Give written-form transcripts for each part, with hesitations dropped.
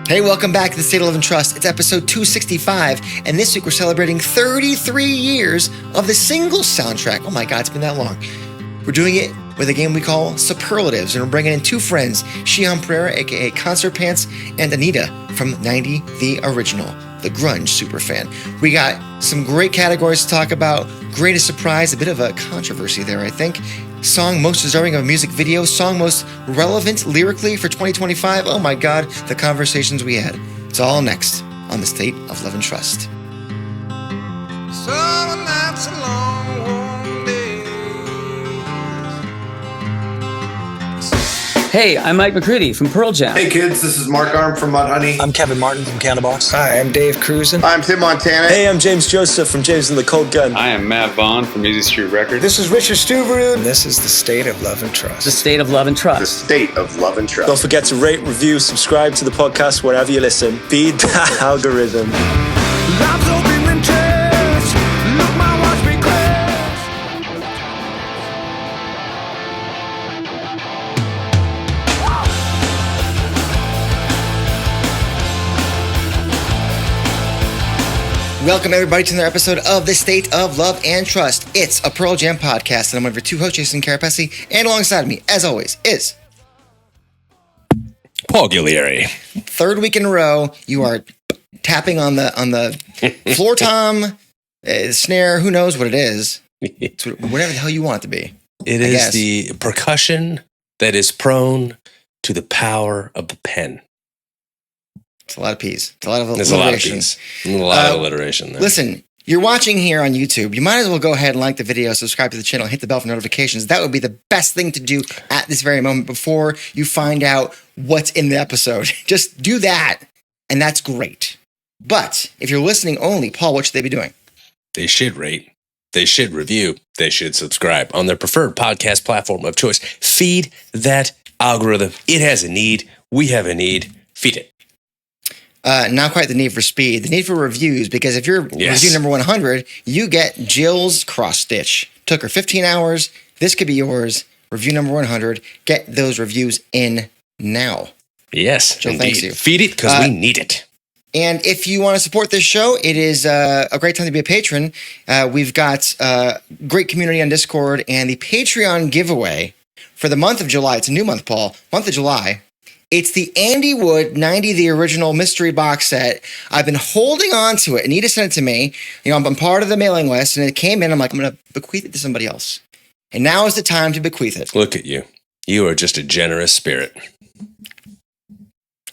Hey, welcome back to the State of Love and Trust. It's episode 265, and this week we're celebrating 33 years of the single soundtrack. Oh my God, it's been that long. We're doing it with a game we call Superlatives, and we're bringing in two friends, Sheehan, aka Concerpants and Anita from 90 The Original, the grunge superfan. We got some great categories to talk about. Greatest surprise, a bit of a controversy there, I think. Song most deserving of a music video, song most relevant lyrically for 2025. Oh my God, the conversations we had. It's all next on the State of Love and Trust. Summer nights and long warm days. Hey, I'm Mike McCready from Pearl Jam. Hey kids, this is Mark Arm from Mudhoney. I'm Kevin Martin from Candlebox. Hi, I'm Dave Cruzen. I'm Tim Montana. Hey, I'm James Joseph from James and the Cold Gun. I am Matt Vaughn from Easy Street Records. This is Richard Stuberud. And this is the State of Love and Trust. The State of Love and Trust. The State of Love and Trust. Don't forget to rate, review, subscribe to the podcast wherever you listen. Feed the algorithm. Life's open and chest. Look, my watch be crashed. Welcome everybody to another episode of the State of Love and Trust. It's a Pearl Jam podcast, and I'm one of your two hosts, Jason Kerepesi, and alongside me, as always, is Paul Ghiglieri. Third week in a row, you are tapping on the floor tom, snare, who knows what it is. It's whatever the hell you want it to be. It is the percussion that is prone to the power of the pen. It's a lot of P's. It's a lot of There's a lot of alliteration. P's. A lot of alliteration there. Listen, you're watching here on YouTube. You might as well go ahead and like the video, subscribe to the channel, hit the bell for notifications. That would be the best thing to do at this very moment before you find out what's in the episode. Just do that, and that's great. But if you're listening only, Paul, what should they be doing? They should rate. They should review. They should subscribe on their preferred podcast platform of choice. Feed that algorithm. It has a need. We have a need. Feed it. Not quite the need for speed, the need for reviews, because if you're review number 100, you get Jill's cross stitch. Took her 15 hours. This could be yours. Review number 100. Get those reviews in now. Yes, Jill, indeed. thanks you. Feed it because we need it. And if you want to support this show, it is a great time to be a patron. We've got a great community on Discord, and the Patreon giveaway for the month of July. It's a new month, Paul. Month of July. It's the Andy Wood 90 The Original mystery box set. I've been holding on to it. Anita sent it to me. You know, I'm part of the mailing list, and it came in. I'm like, I'm going to bequeath it to somebody else. And now is the time to bequeath it. Look at you. You are just a generous spirit.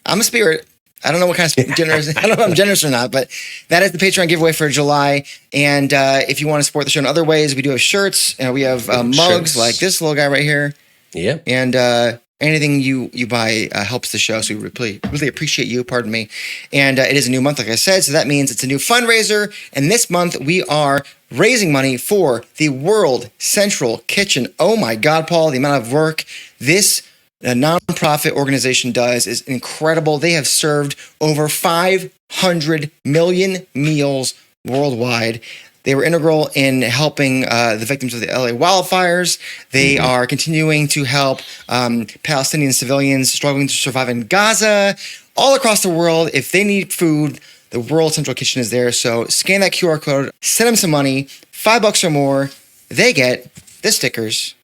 I'm a spirit. I don't know what kind of generous. I don't know if I'm generous or not, but that is the Patreon giveaway for July. And if you want to support the show in other ways, we do have shirts. We have mugs like this little guy right here. Yep. And anything you buy helps the show, so we really appreciate you. Pardon me. And it is a new month, like I said, so that means it's a new fundraiser. And this month we are raising money for the World Central Kitchen. Oh my God, Paul, the amount of work this nonprofit organization does is incredible. They have served over 500 million meals worldwide. They were integral in helping the victims of the LA wildfires. They are continuing to help Palestinian civilians struggling to survive in Gaza. All across the world, if they need food, the World Central Kitchen is there. So scan that QR code, send them some money, $5 or more. They get the stickers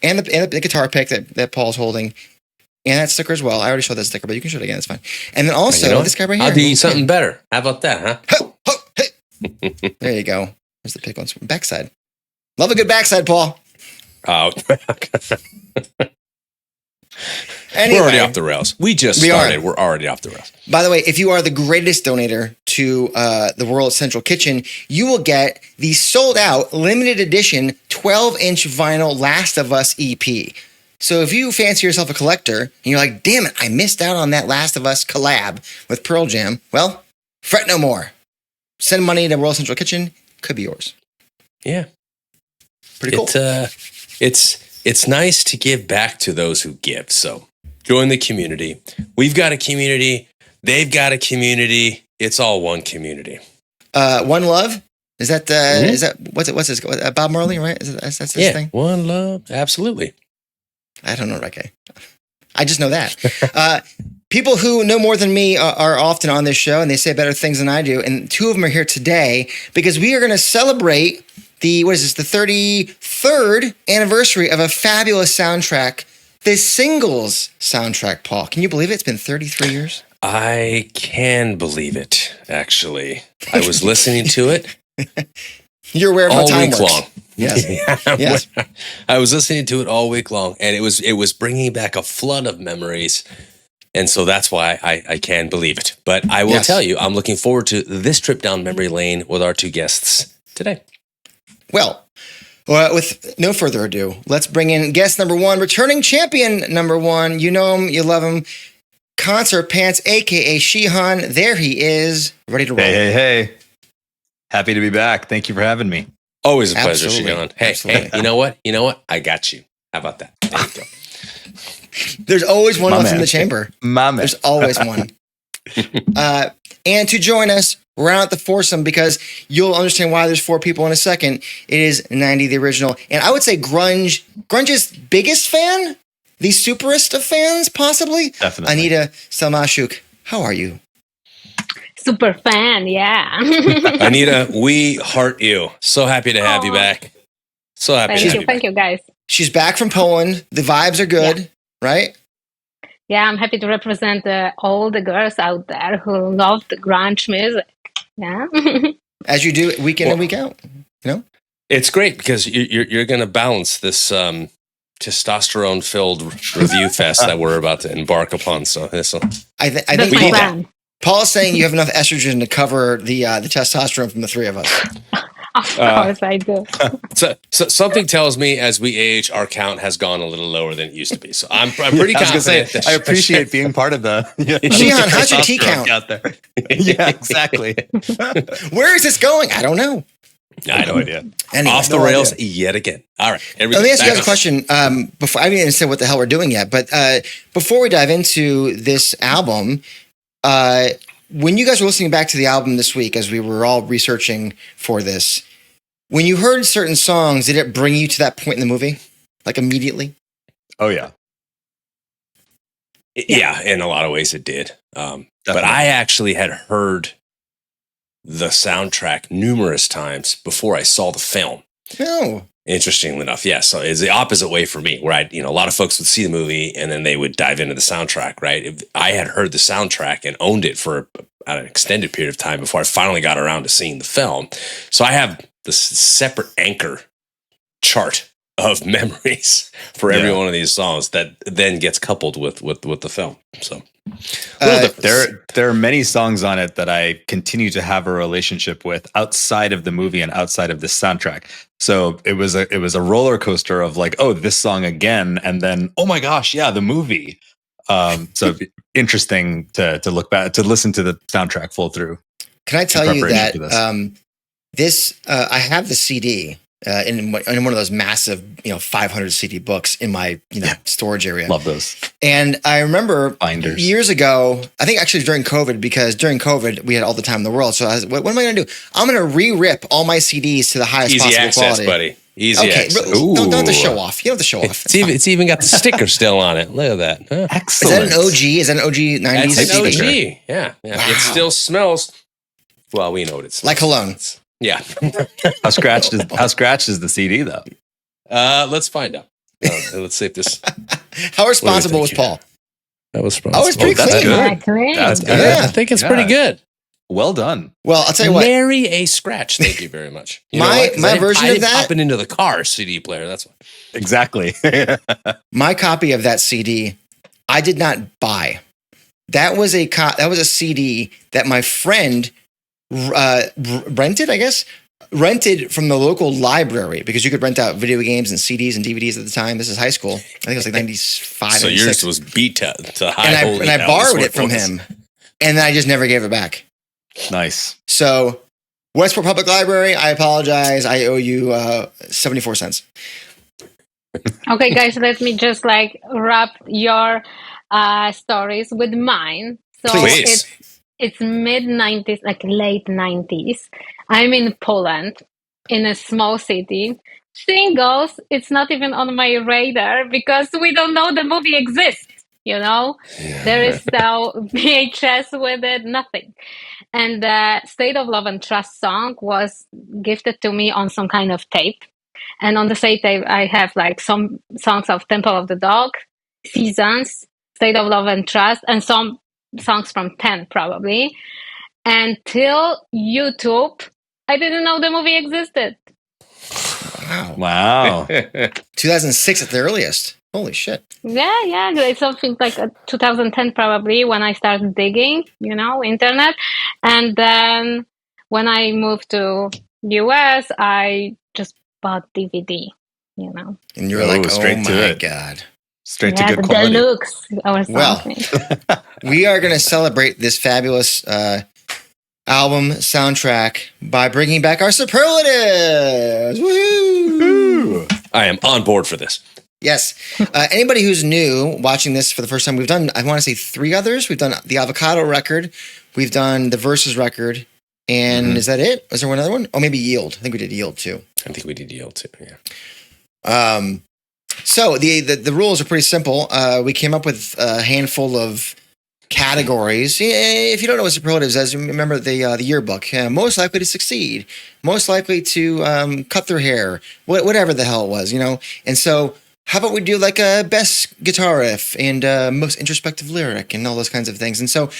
and the guitar pick that Paul's holding. And that sticker as well. I already showed that sticker, but you can show it again. It's fine. And then also, this guy right here. I'll do you something better. How about that, huh? There you go. There's the pick ones from backside. Love a good backside, Paul. Oh, Anyway, we're already off the rails. We just started. We're already off the rails. By the way, if you are the greatest donator to the World Central Kitchen, you will get the sold out limited edition 12-inch vinyl Last of Us EP. So if you fancy yourself a collector and you're like, damn it, I missed out on that Last of Us collab with Pearl Jam, well, fret no more. Send money to World Central Kitchen. Could be yours. Yeah. Pretty cool. It's nice to give back to those who give. So join the community. We've got a community. They've got a community. It's all one community. One Love? Is that what's this? Bob Marley, right? That's his thing? One Love. Absolutely. I don't know reggae. I just know that. People who know more than me are often on this show, and they say better things than I do. And two of them are here today because we are going to celebrate the 33rd anniversary of a fabulous soundtrack, the Singles soundtrack. Paul, can you believe it? It's been 33 years. I can believe it, actually. I was listening to it You're aware of how all time week works. long. Yes. Yes. I was listening to it all week long, and it was bringing back a flood of memories. And so that's why I can believe it. But I will tell you, I'm looking forward to this trip down memory lane with our two guests today. Well, with no further ado, let's bring in guest number one, returning champion number one. You know him, you love him. Concerpants, a.k.a. Sheehan. There he is, ready to roll. Hey. Happy to be back. Thank you for having me. Always a pleasure, Absolutely. Sheehan. Hey, Absolutely. You know what? I got you. How about that? There you go. There's always one My left in man. the chamber. My man. There's always one. And to join us, round out the foursome, because you'll understand why there's four people in a second. It is 90, the original. And I would say grunge's biggest fan, the superest of fans, possibly. Definitely. Anita Salmashuk. How are you? Super fan, yeah. Anita, we heart you. So happy to have you back. So happy to have you back. Thank you, guys. She's back from Poland. The vibes are good, right? Yeah, I'm happy to represent all the girls out there who love the grunge music. Yeah. As you do week in and week out. You know? It's great because you're going to balance this testosterone-filled review fest that we're about to embark upon. So I think That's my plan. Paul's saying you have enough estrogen to cover the testosterone from the three of us. Of course I do. So something tells me as we age, our count has gone a little lower than it used to be. So I'm pretty I was gonna confident. say, I appreciate being part of the Sheehan, how's your T count? out there. Yeah, exactly. Where is this going? I don't know. I had no idea. Anyway, Off the no rails idea. yet again. All right. Let me ask you guys a question. Before I didn't even say what the hell we're doing yet, but before we dive into this album, when you guys were listening back to the album this week, as we were all researching for this, when you heard certain songs, did it bring you to that point in the movie, like immediately? Oh yeah. Yeah, in a lot of ways it did. But I actually had heard the soundtrack numerous times before I saw the film. No. Interestingly enough, yeah. So it's the opposite way for me, where a lot of folks would see the movie and then they would dive into the soundtrack, right? I had heard the soundtrack and owned it for an extended period of time before I finally got around to seeing the film. So I have this separate anchor chart of memories for every one of these songs that then gets coupled with the film. So there are many songs on it that I continue to have a relationship with outside of the movie and outside of the soundtrack. So it was a roller coaster of like, oh, this song again, and then oh my gosh, yeah, the movie. So interesting to look back, to listen to the soundtrack full through. Can I tell you that I have the CD in one of those massive 500 CD books in my storage area. Love those. And I remember Binders. years ago, I think actually during COVID, because during COVID we had all the time in the world. So I was, what am I going to do? I'm going to re-rip all my CDs to the highest easy possible access, quality. buddy. Easy access. Don't have to show off. You don't have to show off. It's even got the sticker still on it. Look at that. Huh? Excellent. Is that an OG? Is that an OG 90s That's an CD? OG. Yeah. Wow. It still smells. Well, we know what it smells Like cologne. Yeah. How scratched is the CD though? Let's find out. Let's see if this. How responsible was Paul? That was responsible. Oh, it's pretty that's clean. good. Exactly. That's good. Yeah. I think it's pretty good. Well done. Well, I'll tell you what. Nary a scratch. Thank you very much. You know My- what? 'Cause my I didn't- version I of didn't that- pop it into the car CD player. That's why. Exactly. My copy of that CD, I did not buy. That was a CD that my friend rented, I guess. Rented from the local library, because you could rent out video games and CDs and DVDs at the time. This is high school. I think it was like 95. So 96. yours was beat to high. and I borrowed it from him, and then I just never gave it back. Nice. So, Westport Public Library, I apologize. I owe you 74 cents. Okay, guys, let me just wrap your stories with mine. So Please. it's mid 90s, late 90s. I'm in Poland, in a small city. Singles, it's not even on my radar because we don't know the movie exists. There is no VHS with it, nothing. And the State of Love and Trust song was gifted to me on some kind of tape. And on the same tape, I have like some songs of Temple of the Dog, Seasons, State of Love and Trust, and some songs from 10 probably. Until YouTube, I didn't know the movie existed. Wow. 2006 at the earliest. Holy shit. Yeah, it's something like 2010 probably when I started digging, internet. And then when I moved to US, I just bought DVD, And you were like, straight oh to my it. God. Straight to the good quality. deluxe or something. Well, we are going to celebrate this fabulous album soundtrack by bringing back our superlatives. Woo! I am on board for this. Yes. Anybody who's new watching this for the first time, we've done, I want to say 3 others. We've done the Avocado record. We've done the Versus record. And is that it? Was there one other one? Oh, maybe Yield. I think we did Yield too. I think we did Yield too, yeah. So the rules are pretty simple. We came up with a handful of categories. If you don't know what superlatives is, remember the yearbook. Most likely to succeed, most likely to cut their hair, whatever the hell it was, And so, how about we do like a best guitar riff and most introspective lyric and all those kinds of things? And so,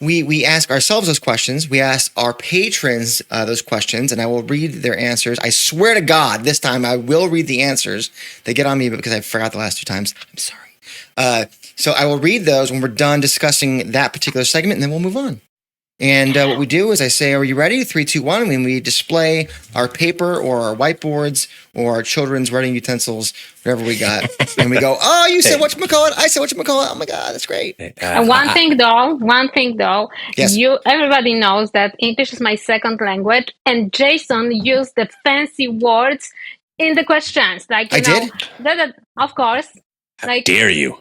we ask ourselves those questions. We ask our patrons those questions, and I will read their answers. I swear to God, this time I will read the answers. They get on me because I forgot the last 2 times. I'm sorry. So I will read those when we're done discussing that particular segment, and then we'll move on. And what we do is I say, are you ready? 3, 2, 1. When we display our paper or our whiteboards or our children's writing utensils, whatever we got, and we go, oh, you said whatchamacallit, I said whatchamacallit. Oh my God, that's great. And one thing though, Yes. everybody knows that English is my second language, and Jason used the fancy words in the questions. Like, I did? Of course. How dare you?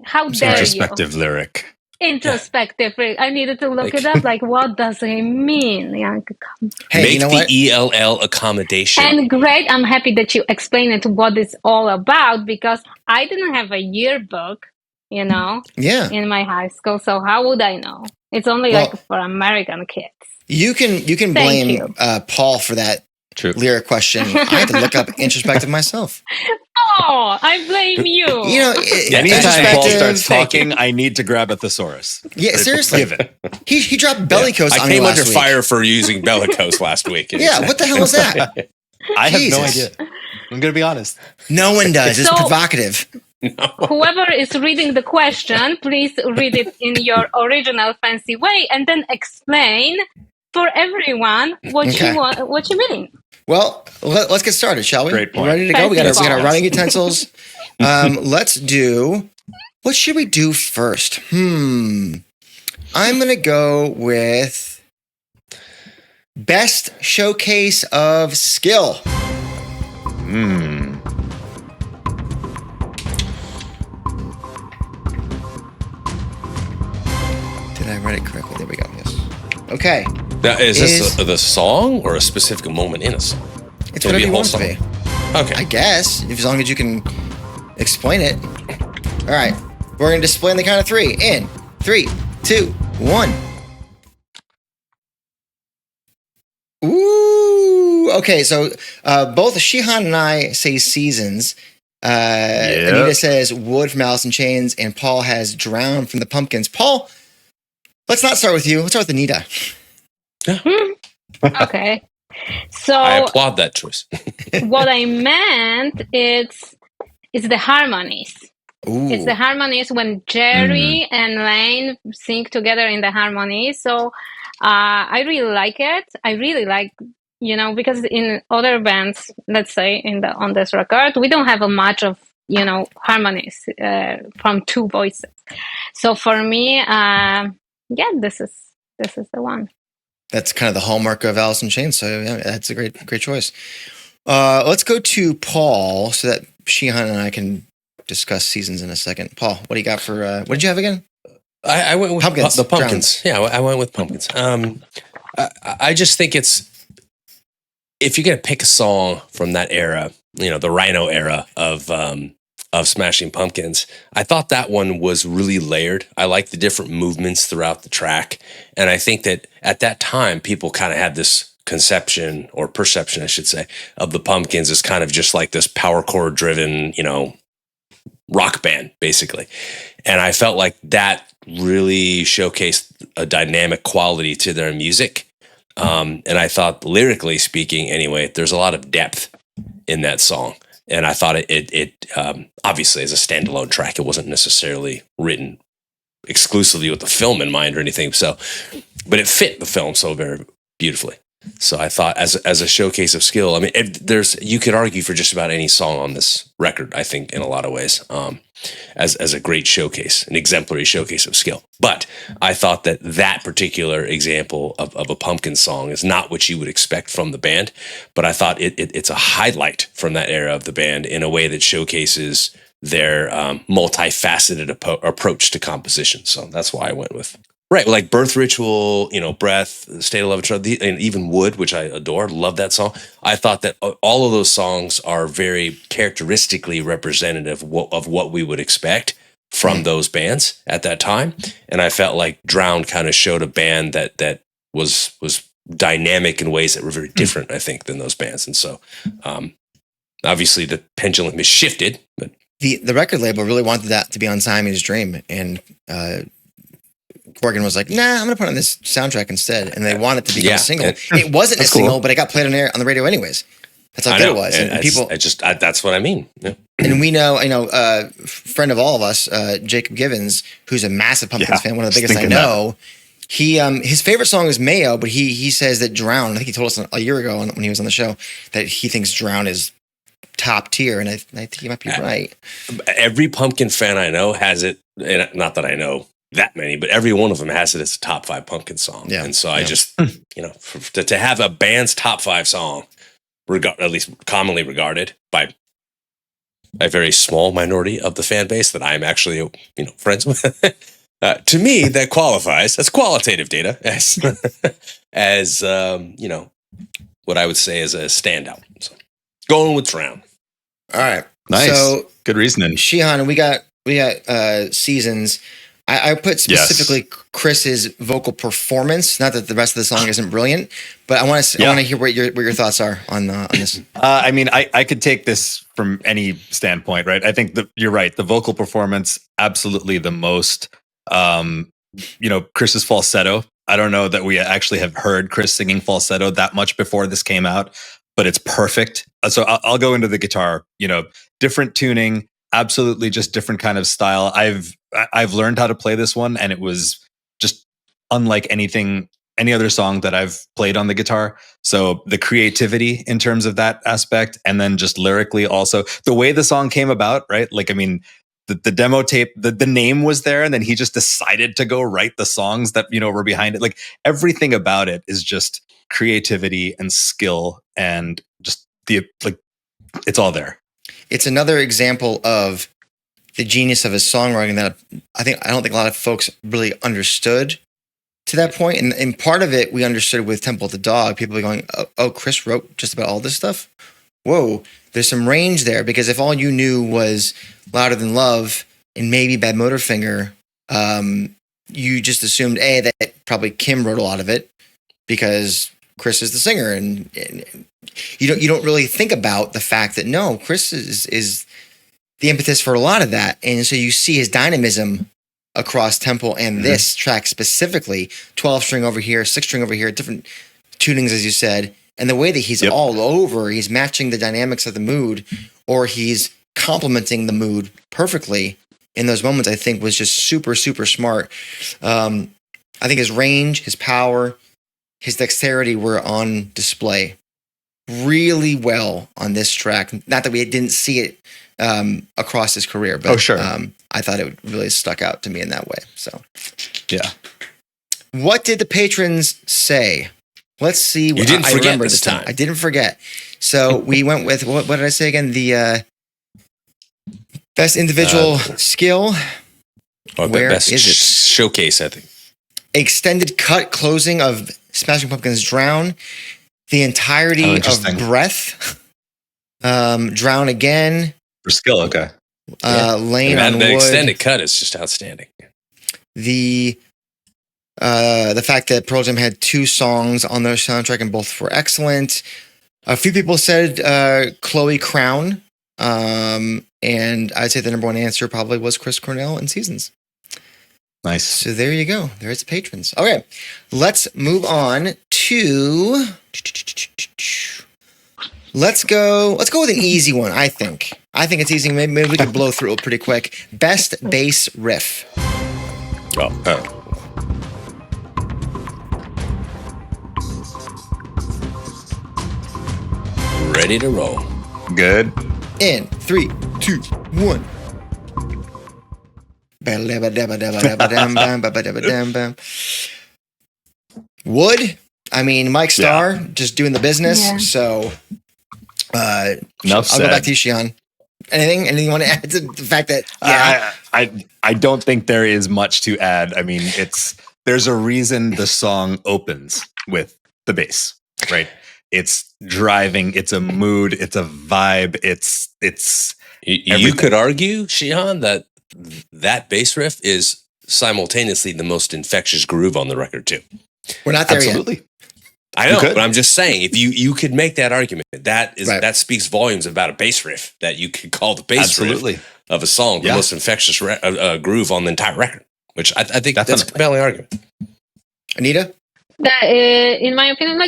How dare you? Introspective lyric. Introspective. I needed to look it up. Like, what does it mean? Hey, Make you know the what? ELL accommodation. And great. I'm happy that you explained it what it's all about, because I didn't have a yearbook, Yeah. in my high school. So how would I know? It's only like for American kids. You can Thank blame you. Paul for that True. lyric question. I had to look up introspective myself. Oh, I blame you. Anytime Paul introspective. starts talking, I need to grab a thesaurus. Yeah, seriously. Give it. He dropped bellicose I on me came last under week. fire for using bellicose last week. Yeah, what the hell is that? I have no Jesus. idea. I'm going to be honest. No one does. It's So- provocative. Whoever is reading the question, please read it in your original fancy way and then explain for everyone what Okay. you want, what you mean. Well, let's get started, shall we? Great point. You ready to go? We got Fancy our balls. running utensils. Let's do. What should we do first? I'm gonna go with best showcase of skill. Did I write it correctly? There we go. Yes. Okay. Now, is this the song or a specific moment in a song? It's It'll whatever be a you whole want it to song. be. Okay. I guess, as long as you can explain it. All right. We're going to display in the count of 3. In 3, 2, 1. Ooh. Okay, so both Sheehan and I say seasons. Anita says Wood from Alice in Chains, and Paul has Drown from the Pumpkins. Paul, let's not start with you. Let's start with Anita. Okay. So I applaud that choice. what I meant is the harmonies. Ooh. It's the harmonies when Jerry and Lane sing together in the harmonies. So I really like it. I really like, because in other bands, let's say on this record, we don't have a much of, harmonies from 2 voices. So for me, this is the one. That's kind of the hallmark of Alice in Chains. So yeah, that's a great choice. Let's go to Paul so that Sheehan and I can discuss seasons in a second. Paul, what do you got for, what did you have again? I went with Pumpkins. the Pumpkins. Yeah, I went with Pumpkins. I just think it's, if you're going to pick a song from that era, the Rhino era of Smashing Pumpkins, I thought that one was really layered. I like the different movements throughout the track. And I think that at that time, people kind of had this conception or perception, I should say, of the Pumpkins as kind of just like this power chord driven, rock band, basically. And I felt like that really showcased a dynamic quality to their music. And I thought, lyrically speaking, anyway, there's a lot of depth in that song. And I thought it obviously as a standalone track, it wasn't necessarily written exclusively with the film in mind or anything. So, but it fit the film so very beautifully. So I thought as a showcase of skill, I mean, you could argue for just about any song on this record, I think, in a lot of ways, as a great showcase, an exemplary showcase of skill. But I thought that particular example of a Pumpkin song is not what you would expect from the band, but I thought it's a highlight from that era of the band in a way that showcases their multifaceted approach to composition. So that's why I went with. Right, like Birth Ritual, Breath, State of Love and Trust, and even Wood, which I adore, love that song. I thought that all of those songs are very characteristically representative of what we would expect from those bands at that time. And I felt like Drown kind of showed a band that was dynamic in ways that were very different, I think, than those bands. And so, obviously, the pendulum is shifted. But the record label really wanted that to be on Siamese Dream, and Corgan was like, "Nah, I'm gonna put it on this soundtrack instead," and they wanted it to become a single. It wasn't a single, but it got played on the radio anyways. That's how good it was. And people, that's what I mean. Yeah. And we know, friend of all of us, Jacob Givens, who's a massive Pumpkins fan, one of the biggest I know. He his favorite song is Mayo, but he says that Drown. I think he told us a year ago when he was on the show that he thinks Drown is top tier, and I think he might be right. Every Pumpkin fan I know has it, and not that I know that many, but every one of them has it as a top 5 Pumpkin song. Yeah. And so I just, to have a band's top 5 song, at least commonly regarded by a very small minority of the fan base that I'm actually, friends with, to me, that qualifies. That's qualitative data as what I would say is a standout. So going with Drown. All right. Nice. So good reasoning. Sheehan, we got Seasons. I put specifically Chris's vocal performance. Not that the rest of the song isn't brilliant, but I want to hear what your thoughts are on this. I mean, I could take this from any standpoint, right? I think you're right. The vocal performance, absolutely the most. Chris's falsetto. I don't know that we actually have heard Chris singing falsetto that much before this came out, but it's perfect. So I'll go into the guitar. Different tuning. Absolutely just different kind of style. I've learned how to play this one, and it was just unlike any other song that I've played on the guitar. So the creativity in terms of that aspect, and then just lyrically also the way the song came about, right? Like, I mean, the demo tape, the name was there, and then he just decided to go write the songs that, were behind it. Like, everything about it is just creativity and skill, and just it's all there. It's another example of the genius of his songwriting that I don't think a lot of folks really understood to that point. And part of it we understood with Temple of the Dog. People are going, oh, Chris wrote just about all this stuff? Whoa, there's some range there, because if all you knew was Louder Than Love and maybe Bad Motorfinger, you just assumed, that probably Kim wrote a lot of it because Chris is the singer, and you don't really think about the fact that no, Chris is the impetus for a lot of that, and so you see his dynamism across Temple and this track specifically, 12-string over here, 6-string over here, different tunings as you said, and the way that he's all over, he's matching the dynamics of the mood, or he's complementing the mood perfectly in those moments. I think was just super, super smart. I think his range, his power, his dexterity were on display really well on this track. Not that we didn't see it across his career, but I thought it really stuck out to me in that way. So, yeah. What did the patrons say? Let's see. You didn't forget remember this time. I didn't forget. So we went with, what did I say again? The best individual skill. Or Where best is it? Showcase, I think. Extended cut closing of Smashing Pumpkins' Drown. The entirety of Breath. Drown again. For skill, okay. Lane on the Wood. extended cut is just outstanding. The fact that Pearl Jam had 2 songs on their soundtrack and both were excellent. A few people said Chloe Crown, and I'd say the number one answer probably was Chris Cornell in Seasons. Nice. So there you go. There's the patrons. Okay, let's move on to. Let's go with an easy one. I think it's easy. Maybe we can blow through it pretty quick. Best bass riff. Ready to roll. Good. In 3, 2, 1. Wood. I mean, Mike Starr just doing the business. Yeah. So, I'll Enough go said. back to you, Sheehan. Anything you want to add to the fact that? I don't think there is much to add. I mean, there's a reason the song opens with the bass, right? It's driving. It's a mood. It's a vibe. It's. You could argue, Sheehan, that bass riff is simultaneously the most infectious groove on the record too. We're not there Absolutely. yet. I know, but I'm just saying, if you could make that argument, that speaks volumes about a bass riff that you could call the bass riff of a song the most infectious groove on the entire record, which I think that's a compelling argument. Anita? In my opinion,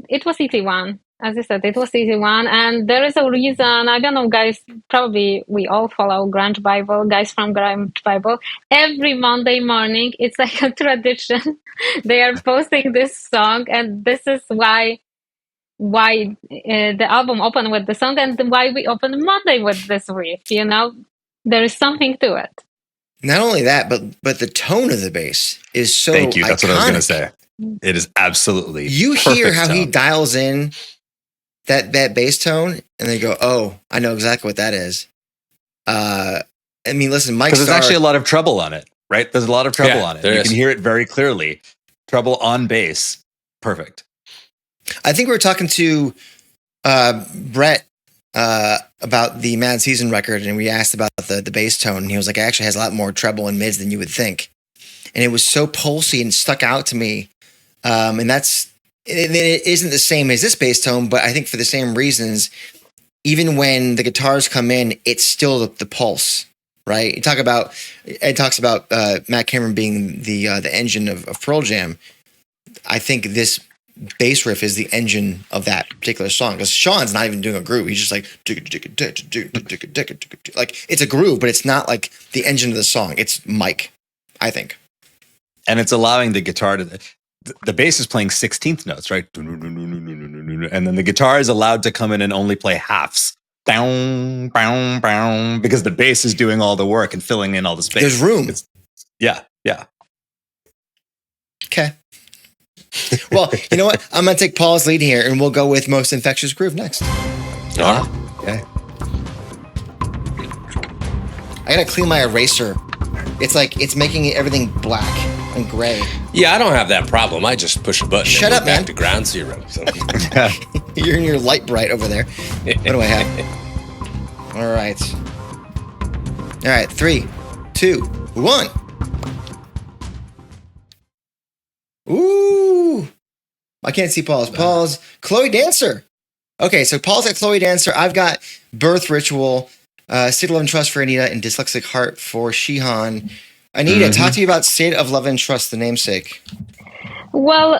it was easy one. As you said, it was easy one. And there is a reason, I don't know, guys, probably we all follow Grunge Bible, guys from Grunge Bible. Every Monday morning, it's like a tradition. They are posting this song, and this is why the album opened with the song and why we open Monday with this riff, There is something to it. Not only that, but the tone of the bass is so Thank you. That's iconic. what I was going to say. It is absolutely. You hear how he tone. dials in that bass tone, and they go, "Oh, I know exactly what that is." I mean, listen, Mike Starr. Because there's actually a lot of treble on it, right? There's a lot of treble on it. You can hear it very clearly. Treble on bass, perfect. I think we were talking to Brett about the Mad Season record, and we asked about the bass tone, and he was like, "It actually has a lot more treble and mids than you would think," and it was so pulsy and stuck out to me, and it isn't the same as this bass tone, but I think for the same reasons, even when the guitars come in, it's still the pulse, right? It talks about Matt Cameron being the engine of Pearl Jam. I think this bass riff is the engine of that particular song, because Sean's not even doing a groove. He's just like it's a groove, but it's not like the engine of the song. It's Mike, I think. And it's allowing the guitar to. The bass is playing 16th notes, right? And then the guitar is allowed to come in and only play halves. Bow, bow, bow, because the bass is doing all the work and filling in all the space. There's room. Yeah. Okay. Well, you know what? I'm going to take Paul's lead here, and we'll go with most infectious groove next. Okay. I got to clean my eraser. It's making everything black and gray. Yeah, I don't have that problem. I just push a button. Shut and up, back man. to ground zero. So. You're in your light bright over there. What do I have? All right. 3, 2, 1. Ooh. I can't see Paul's. Paul's Chloe Dancer. Okay, so Paul's got Chloe Dancer. I've got Birth Ritual, State of Love and Trust for Anita, and Dyslexic Heart for Sheehan. Anita, talk to me about State of Love and Trust, the namesake. Well,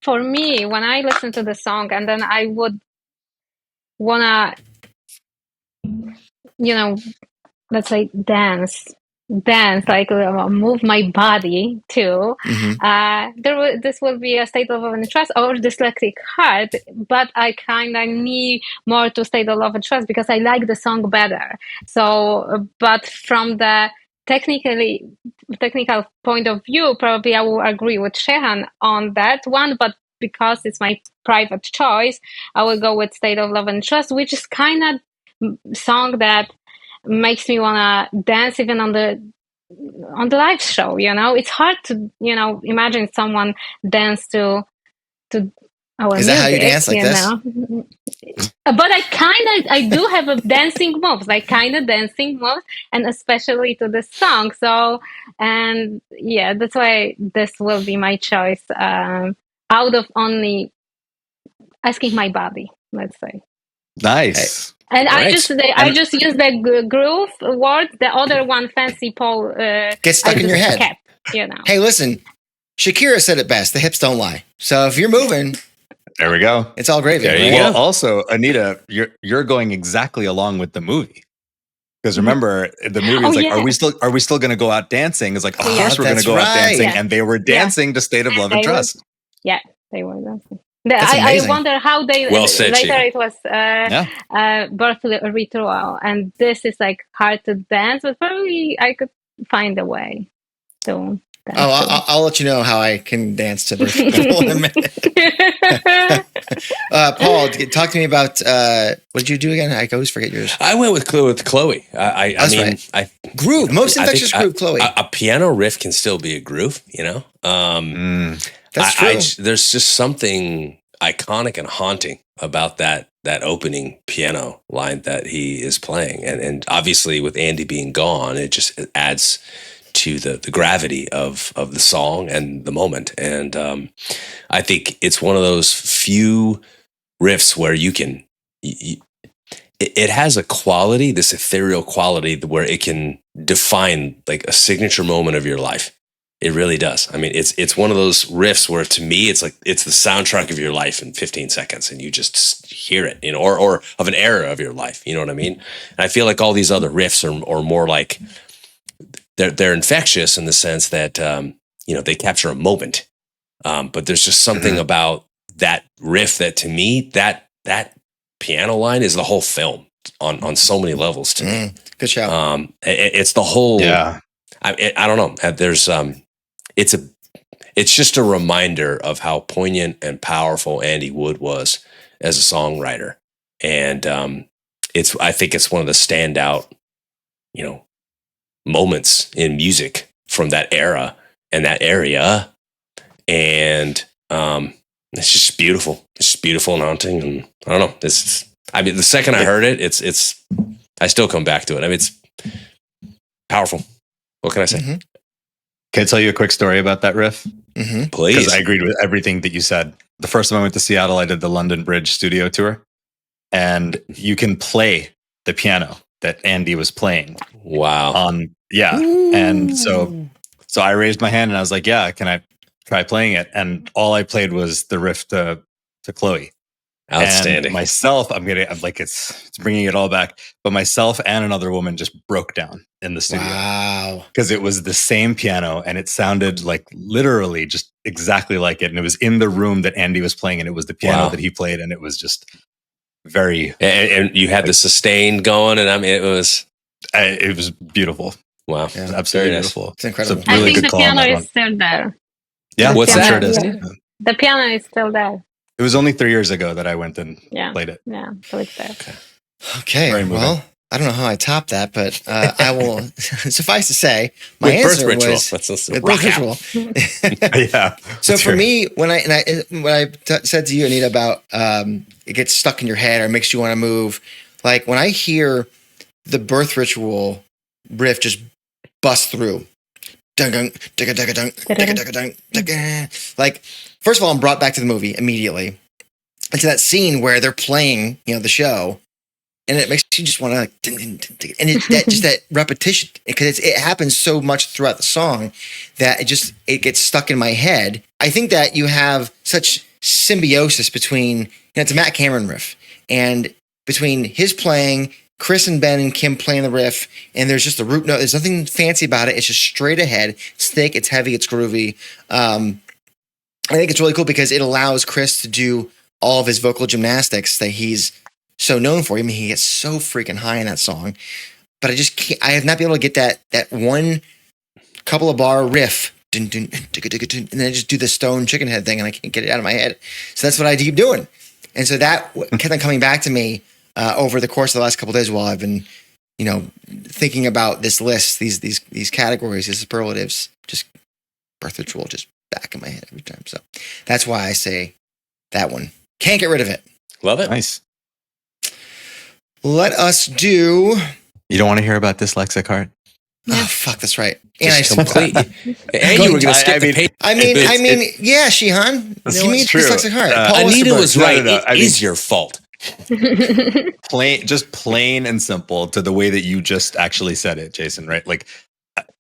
for me, when I listen to the song, and then I would wanna, let's say dance, like move my body too. This will be a State of Love and Trust or Dyslexic Heart, but I kind of need more to State of Love and Trust because I like the song better. So, but from the technical point of view, probably I will agree with Sheehan on that one, but because it's my private choice, I will go with State of Love and Trust, which is kind of song that makes me want to dance even on the live show. It's hard to imagine someone dance to our Is that how you music, dance, like you this? know. But I do have a dancing moves, like kind of dancing moves, and especially to this song. So, and yeah, that's why this will be my choice. Out of only asking my body, let's say. Nice. And I Right. just use the groove word. The other one, fancy Paul, Get stuck I in your just head. kept, you know. Hey, listen, Shakira said it best. The hips don't lie. So if you're moving, There we go. it's all gravy. There you right? go. Well, also, Anita, you're going exactly along with the movie. Because remember, the movie is Oh, like, yeah. are we still going to go out dancing? It's like, of course we're going that's to go out right. dancing, Yeah. and they were dancing to "State of Love and They were- Trust." Yeah, they were dancing. That's I amazing. wonder how they Well said, later Sheehan. it was birth ritual, and this is like hard to dance, but probably I could find a way to dance. Oh, I'll let you know how I can dance to Birth Ritual in a minute. Paul, talk to me about what did you do again? I always forget yours. I went with Chloe. I That's mean, right. Groove, most I think infectious groove, Chloe. A piano riff can still be a groove, you know. That's true. There's just something iconic and haunting about that opening piano line that he is playing, and obviously with Andy being gone, it adds to the gravity of the song and the moment. And I think it's one of those few riffs where you can. It has a quality, this ethereal quality, where it can define like a signature moment of your life. It really does. I mean, it's one of those riffs where, to me, it's like it's the soundtrack of your life in 15 seconds, and you just hear it, you know, or of an era of your life. You know what I mean? And I feel like all these other riffs are more like they're infectious in the sense that you know, they capture a moment, but there's just something about that riff that, to me, that piano line is the whole film on so many levels to me. Good shout. It's the whole. Yeah. I don't know. There's it's just a reminder of how poignant and powerful Andy Wood was as a songwriter, and I think it's one of the standout, you know, moments in music from that era and that area, and it's just beautiful. It's just beautiful and haunting, and I don't know. The second I heard it, it's I still come back to it. I mean, it's powerful. What can I say? Mm-hmm. Can I tell you a quick story about that riff? Mm-hmm. Please. Because I agreed with everything that you said. The first time I went to Seattle, I did the London Bridge studio tour, and you can play the piano that Andy was playing. Wow. And so I raised my hand and I was like, "Yeah, can I try playing it?" And all I played was the riff to Chloe. Outstanding. And myself, I'm like, it's bringing it all back. But myself and another woman just broke down in the studio. Wow. Because it was the same piano and it sounded like literally just exactly like it. And it was in the room that Andy was playing, and it was the piano that he played. And it was just very. And you had the sustain going, and I mean, it was beautiful. Wow. It was absolutely Very nice. beautiful. It's incredible. It's a really I think good the call on piano that is one. still there. Yeah, What's I'm that? sure it is. Yeah. The piano is still there. It was only 3 years ago that I went and played it. Yeah, so it's there. Okay. Very moving. Well, I don't know how I top that, but I will suffice to say my With birth answer ritual. was Let's with rock birth out. ritual. Yeah. So that's for fair. me, when I said to you, Anita, about it gets stuck in your head or makes you want to move, like when I hear the birth ritual riff just bust through, like, first of all, I'm brought back to the movie immediately, and to that scene where they're playing, you know, the show, and it makes you just want to, and that repetition, because it happens so much throughout the song that it gets stuck in my head. I think that you have such symbiosis between, you know, it's a Matt Cameron riff, and between his playing, Chris and Ben and Kim playing the riff, and there's just a root note. There's nothing fancy about it. It's just straight ahead. It's thick, it's heavy, it's groovy. I think it's really cool because it allows Chris to do all of his vocal gymnastics that he's so known for. I mean, he gets so freaking high in that song, but I just can't. I have not been able to get that one couple of bar riff, and then I just do the stone chicken head thing, and I can't get it out of my head. So that's what I keep doing, and so that kept on coming back to me over the course of the last couple of days while I've been, you know, thinking about this list, these categories, these superlatives, just birth ritual, just back in my head every time. So that's why I say That one. Can't get rid of it. Love it. Nice. Let us do. You don't want to hear about dyslexic heart? Oh, fuck, that's right. And Just complete. And you were going to skip the page. I mean, yeah, Sheehan. That's You mean true. dyslexic heart. Paul Anita Westerberg. was right. no, It is your fault. Plain and simple to the way that you just actually said it, Jason, right? Like,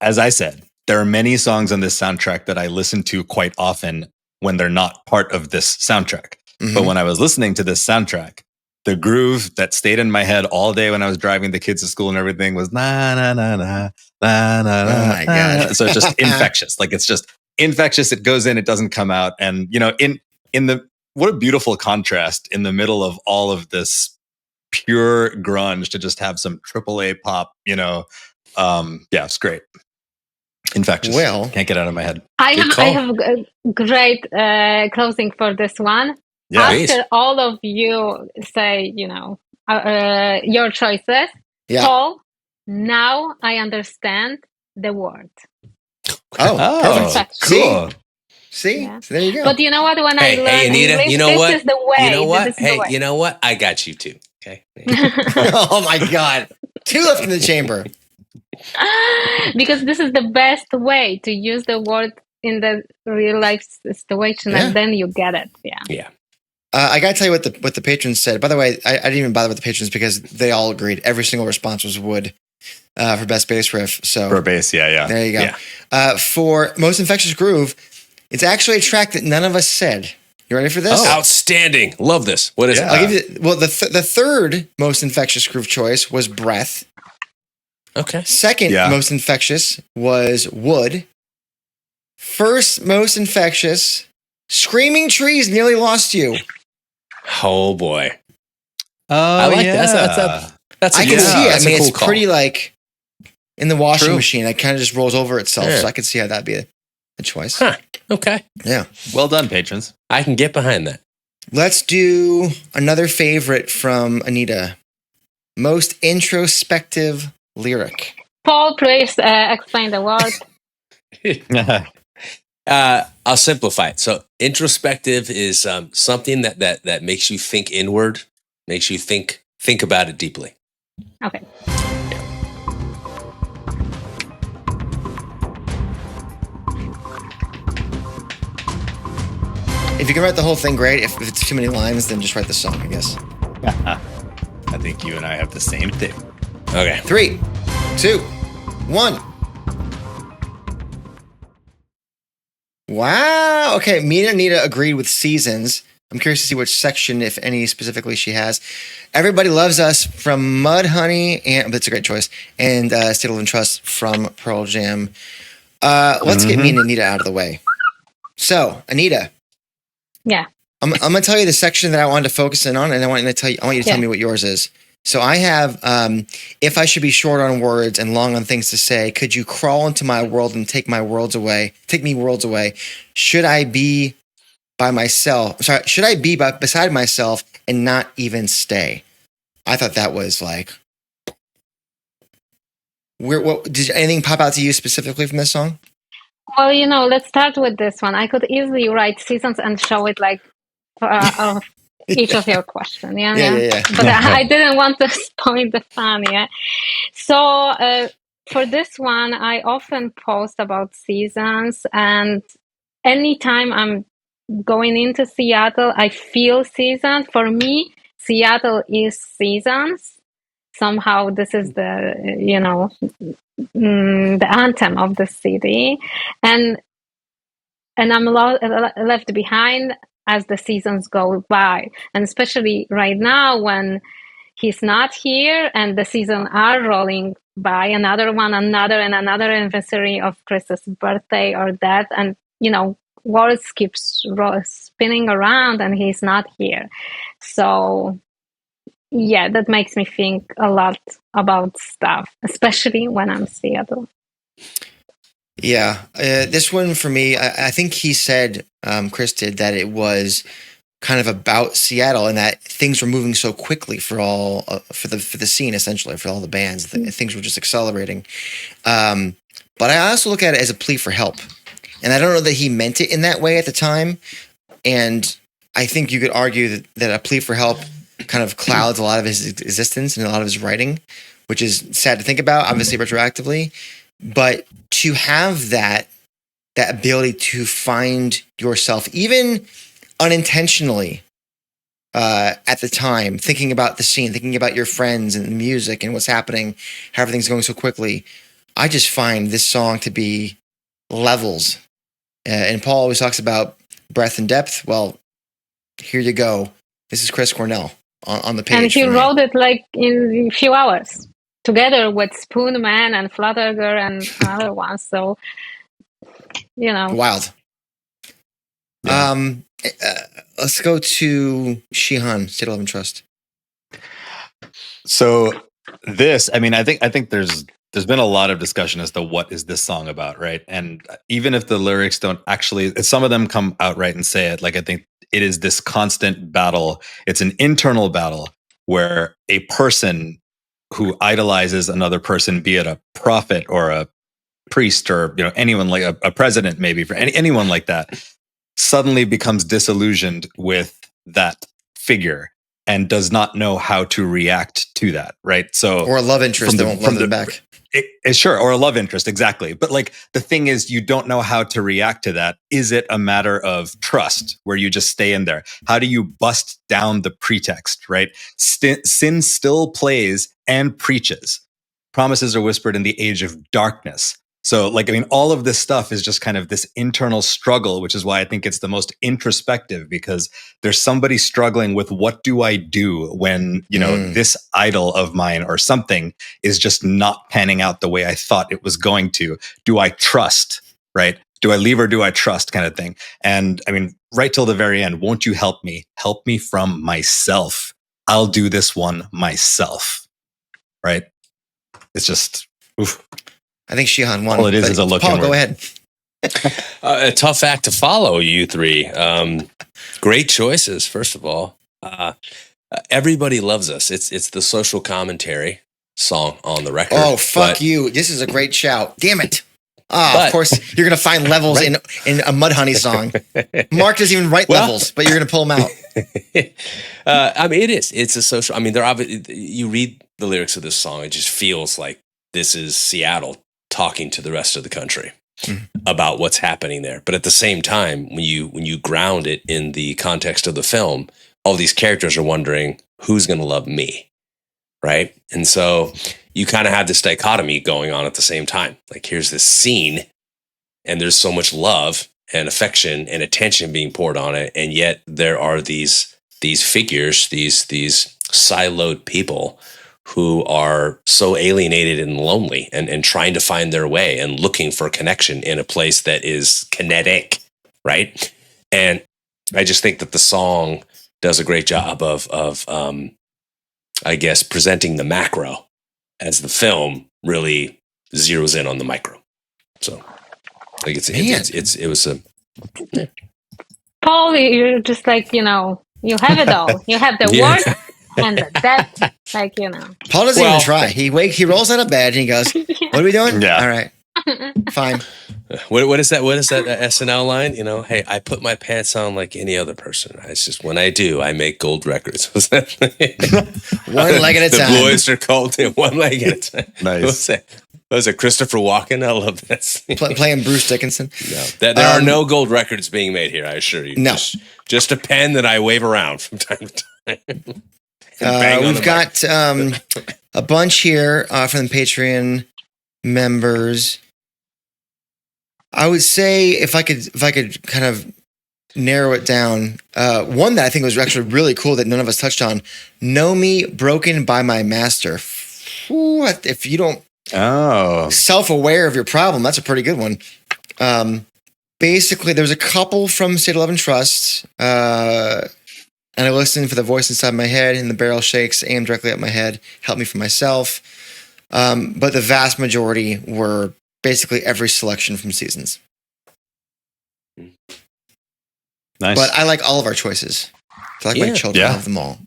as I said, there are many songs on this soundtrack that I listen to quite often when they're not part of this soundtrack. Mhm. But when I was listening to this soundtrack, the groove that stayed in my head all day when I was driving the kids to school and everything was na na na na na na Oh na. my God. So it's just infectious. Like it's just infectious. It goes in, it doesn't come out. And you know, in the what a beautiful contrast in the middle of all of this pure grunge to just have some AAA pop. You know, yeah, it's great. Infectious. Well, Can't get out of my head. I Good have call. a great closing for this one. Yeah. Please. After all of you say, your choices, yeah. Paul, now I understand the word. Oh, perfect. cool. See? Yeah. So there you go. But you know what? When I learned Hey, Anita, English, you know this what? is the way. You know what? This is the Hey, way. you know what? I got you too. Okay. Oh my God. Two left in the chamber. Because this is the best way to use the word in the real life situation, Yeah. and then you get it. Yeah. Yeah. I got to tell you what the patrons said. By the way, I didn't even bother with the patrons because they all agreed. Every single response was wood for best bass riff. So For bass, yeah. there you go. Yeah. For most infectious groove, it's actually a track that none of us said. You ready for this? Oh. Outstanding. Love this. What is Yeah. I'll give you. Well, the third most infectious groove choice was breath. it? Okay. Second Yeah. most infectious was wood. First most infectious, Screaming Trees Nearly Lost You. Oh boy. Oh, I like that. That's I can see it. I That's a mean, cool it's call. pretty like in the washing True. machine. It kind of just rolls over itself. Yeah. So I can see how that'd be a choice. Huh. Okay. Yeah. Well done, patrons. I can get behind that. Let's do another favorite from Anita. Most introspective lyric. Paul, please explain the word. I'll simplify it. So introspective is something that makes you think inward, makes you think about it deeply. Okay. If you can write the whole thing, great. If it's too many lines, then just write the song, I guess. I think you and I have the same thing. Okay. 3, 2, 1. Wow. Okay. Me and Anita agreed with Seasons. I'm curious to see which section, if any, specifically she has. Everybody Loves Us from Mudhoney, and that's a great choice. And State of Love and Trust from Pearl Jam. Let's get me and Anita out of the way. So, Anita. Yeah. I'm going to tell you the section that I wanted to focus in on, and I want you to tell me what yours is. So I have, if I should be short on words and long on things to say, could you crawl into my world and take me worlds away? Should I be by myself? Sorry, should I be beside myself and not even stay? I thought that was like, did anything pop out to you specifically from this song? Well, let's start with this one. I could easily write Seasons and show it like of each of your questions. Yeah. But I didn't want to spoil the fun. Yeah. So for this one, I often post about Seasons, and anytime I'm going into Seattle, I feel Seasons. For me, Seattle is Seasons. Somehow, this is the anthem of the city, and I'm left behind as the seasons go by, and especially right now when he's not here and the seasons are rolling by, another anniversary of Chris's birthday or death, and words keeps spinning around and he's not here. So yeah, that makes me think a lot about stuff, especially when I'm in Seattle. Yeah, this one for me, I think he said, Chris did, that it was kind of about Seattle and that things were moving so quickly for the scene, essentially, for all the bands. Things were just accelerating. But I also look at it as a plea for help. And I don't know that he meant it in that way at the time. And I think you could argue that a plea for help kind of clouds a lot of his existence and a lot of his writing, which is sad to think about, obviously retroactively. But to have that ability to find yourself, even unintentionally, at the time, thinking about the scene, thinking about your friends and the music and what's happening, how everything's going so quickly, I just find this song to be levels. And Paul always talks about breadth and depth. Well, here you go. This is Chris Cornell on the page. And he wrote it like in a few hours, together with Spoon Man and Flutterger and other ones. So, wild. Yeah. Let's go to Sheehan, State of Love and Trust. So this, I mean, I think there's been a lot of discussion as to what is this song about, right? And even if the lyrics don't actually, some of them come outright and say it, like I think it is this constant battle. It's an internal battle where a person who idolizes another person, be it a prophet or a priest or anyone like a president, maybe for anyone like that, suddenly becomes disillusioned with that figure and does not know how to react to that, right? So, or a love interest that won't love them back. Sure, or a love interest, exactly. But like the thing is, you don't know how to react to that. Is it a matter of trust where you just stay in there? How do you bust down the pretext, right? Sin still plays and preaches. Promises are whispered in the age of darkness. So like, I mean, all of this stuff is just kind of this internal struggle, which is why I think it's the most introspective, because there's somebody struggling with what do I do when, this idol of mine or something is just not panning out the way I thought it was going to. Do I trust, right? Do I leave or do I trust kind of thing? And I mean, right till the very end, won't you help me? Help me from myself. I'll do this one myself, right? It's just, oof. I think Sheehan won. All it is a looking Paul, word. go ahead. A tough act to follow, you three. Great choices, first of all. Everybody loves us. It's the social commentary song on the record. Oh, fuck you. This is a great shout. Damn it. Of course, you're going to find levels in a Mudhoney song. Mark doesn't even write levels, but you're going to pull them out. I mean, it is. It's a social. I mean, you read the lyrics of this song, it just feels like this is Seattle talking to the rest of the country about what's happening there. But at the same time, when you ground it in the context of the film, all these characters are wondering who's going to love me, right? And so you kind of have this dichotomy going on at the same time. Like here's this scene, and there's so much love and affection and attention being poured on it, and yet there are these figures, these siloed people who are so alienated and lonely and trying to find their way and looking for connection in a place that is kinetic, right? And I just think that the song does a great job of I guess, presenting the macro as the film really zeroes in on the micro. So I think it was a... Paul, you're just like, you have it all. You have the work and the depth, like, Paul doesn't even try. He rolls out of bed and he goes, "What are we doing?" Yeah. All right, fine. What is that? What is that SNL line? Hey, I put my pants on like any other person. It's just when I do, I make gold records. Was that one leg at a time? The boys are called one leg at a time. Nice. Was it Christopher Walken? I love that scene. Playing Bruce Dickinson. No, there are no gold records being made here. I assure you. No, just a pen that I wave around from time to time. We've got a bunch here from the Patreon members. I would say if I could kind of narrow it down, one that I think was actually really cool that none of us touched on: "Know Me Broken by My Master." Ooh, if you don't self-aware of your problem, that's a pretty good one. Basically, there's a couple from State of Love and Trust, and I listened for the voice inside my head, and the barrel shakes, aimed directly at my head, help me from myself. But the vast majority were basically every selection from Seasons. Nice. But I like all of our choices. I like my children. I love them all.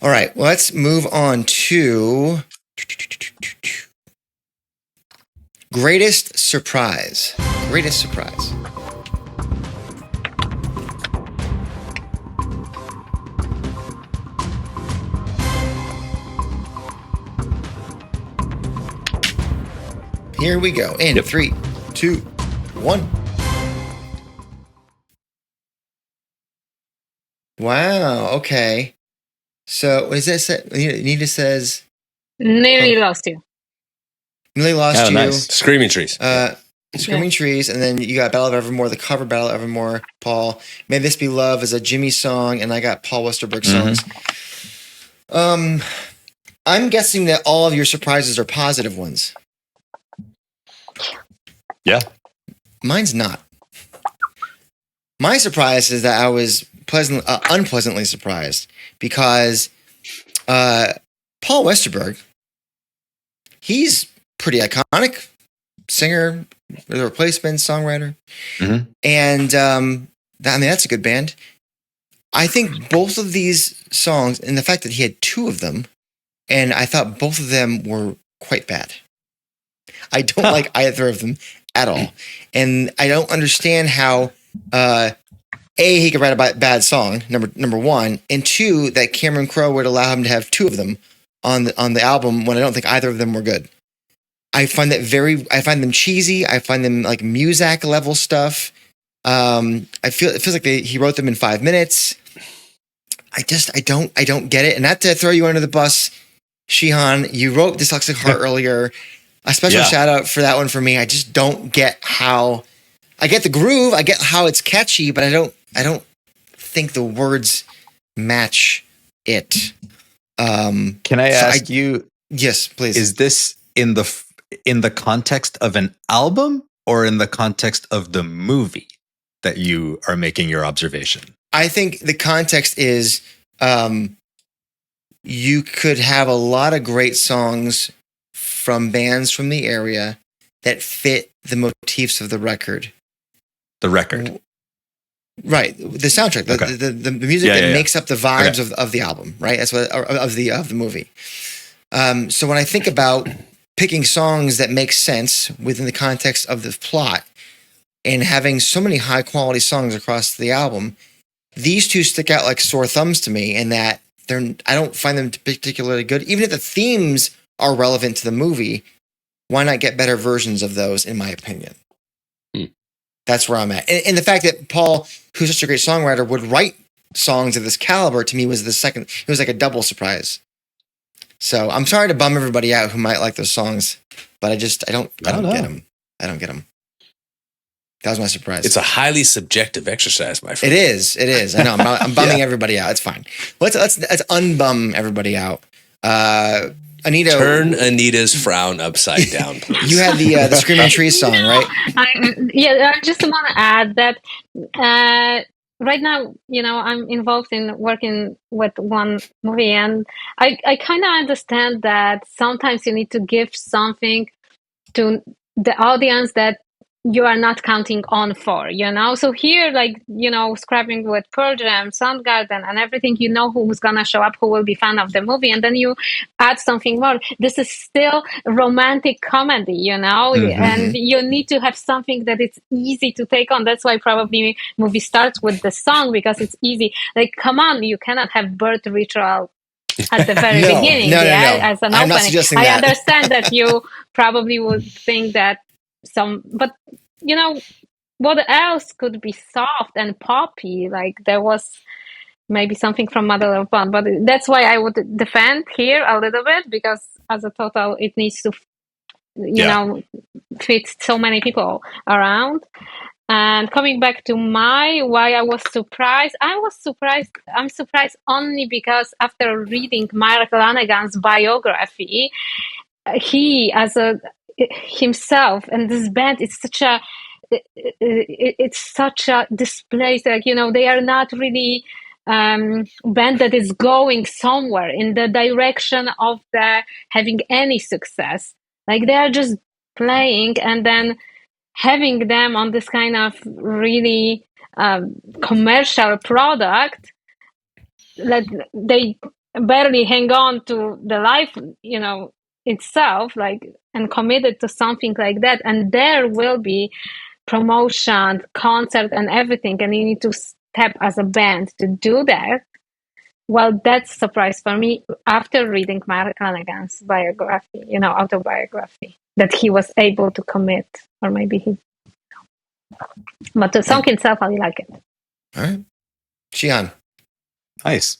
All right, well, let's move on to Greatest Surprise. Greatest Surprise. Here we go. In 3, 2, 1. Wow. Okay. So what does that say? Anita says, Nearly lost you. "Nearly lost you." Nice. Screaming Trees. Screaming Trees, and then you got Battle of Evermore, the cover Battle of Evermore. Paul, May This Be Love is a Jimmy song, and I got Paul Westerberg songs. I'm guessing that all of your surprises are positive ones. Yeah. Mine's not. My surprise is that I was unpleasantly surprised because Paul Westerberg, he's pretty iconic singer, the Replacement songwriter, and that's a good band. I think both of these songs, and the fact that he had two of them, and I thought both of them were quite bad. I don't like either of them at all, and I don't understand how he could write a bad song, number one, and two, that Cameron Crowe would allow him to have two of them on the album when I don't think either of them were good. I find them cheesy. I find them like Muzak level stuff. It feels like he wrote them in 5 minutes. I don't get it. And not to throw you under the bus, Sheehan, you wrote Dyslexic Heart earlier. A special shout out for that one for me. I just don't get how. I get the groove. I get how it's catchy, but I don't think the words match it. Can I ask you? Yes, please. Is this in the context of an album or in the context of the movie that you are making your observation? I think the context is you could have a lot of great songs from bands from the area that fit the motifs of the record. The record. Right. The soundtrack, the music that makes up the vibes of the album, right? That's what of the movie. So when I think about picking songs that make sense within the context of the plot and having so many high quality songs across the album, these two stick out like sore thumbs to me in that I don't find them particularly good. Even if the themes are relevant to the movie, why not get better versions of those, in my opinion? That's where I'm at. And the fact that Paul, who's such a great songwriter, would write songs of this caliber to me was it was like a double surprise. So I'm sorry to bum everybody out who might like those songs, but I don't get them. I don't get them. That was my surprise. It's a highly subjective exercise, my friend. It is. I know. I'm bumming everybody out. It's fine. Let's unbum everybody out. Anita, turn Anita's frown upside down, please. You had the Screaming Trees song, right? I just want to add that right now, I'm involved in working with one movie, and I kind of understand that sometimes you need to give something to the audience that you are not counting on for, So here, scrapping with Pearl Jam, Soundgarden, and everything, who's gonna show up, who will be fan of the movie, and then you add something more. This is still romantic comedy, and you need to have something that it's easy to take on. That's why probably movie starts with the song, because it's easy. Like, come on, you cannot have birth ritual at the very beginning, no. as an I'm not opening. suggesting I that. understand that you probably would think that but what else could be soft and poppy? Like, there was maybe something from Mother Love Bond, but that's why I would defend here a little bit, because as a total, it needs to, fit so many people around. And coming back to why I was surprised, I'm surprised only because after reading Mark Lanegan's biography, he himself and this band, it's such a display. Like, they are not really band that is going somewhere in the direction of having any success. Like, they are just playing, and then having them on this kind of really commercial product, that they barely hang on to the life, itself, and committed to something like that. And there will be promotion, concert, and everything, and you need to step as a band to do that. well, that's a surprise for me after reading Mark Lanegan's biography, autobiography, that he was able to commit, or maybe he. But the song itself, I like it. All right. Sheehan. Nice.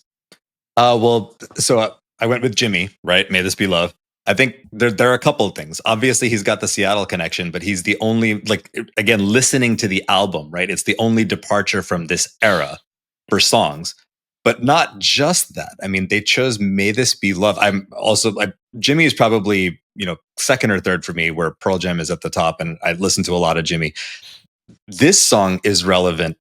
So I went with Jimmy, right? May This Be Love. I think there are a couple of things. Obviously, he's got the Seattle connection, but he's the only, again, listening to the album, right? It's the only departure from this era for songs. But not just that. I mean, they chose May This Be Love. Jimmy is probably, second or third for me, where Pearl Jam is at the top, and I listen to a lot of Jimmy. This song is relevant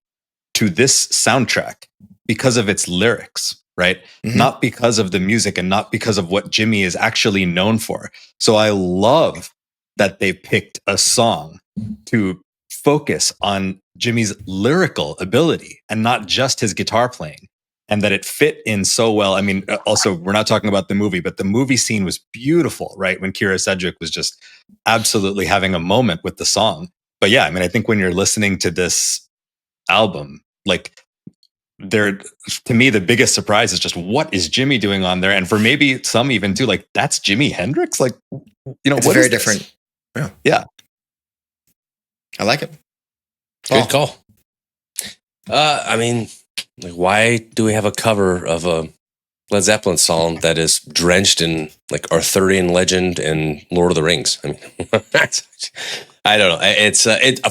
to this soundtrack because of its lyrics, right? Mm-hmm. Not because of the music and not because of what Jimmy is actually known for. So I love that they picked a song to focus on Jimmy's lyrical ability and not just his guitar playing, and that it fit in so well. I mean, also, we're not talking about the movie, but the movie scene was beautiful, right? When Kira Sedgwick was just absolutely having a moment with the song. But yeah, I mean, I think when you're listening to this album, to me, the biggest surprise is just what is Jimmy doing on there? And for maybe some even too, that's Jimi Hendrix? It's very different. Yeah. I like it. Good call. I mean, why do we have a cover of a Led Zeppelin song that is drenched in Arthurian legend and Lord of the Rings? I mean, I don't know. It's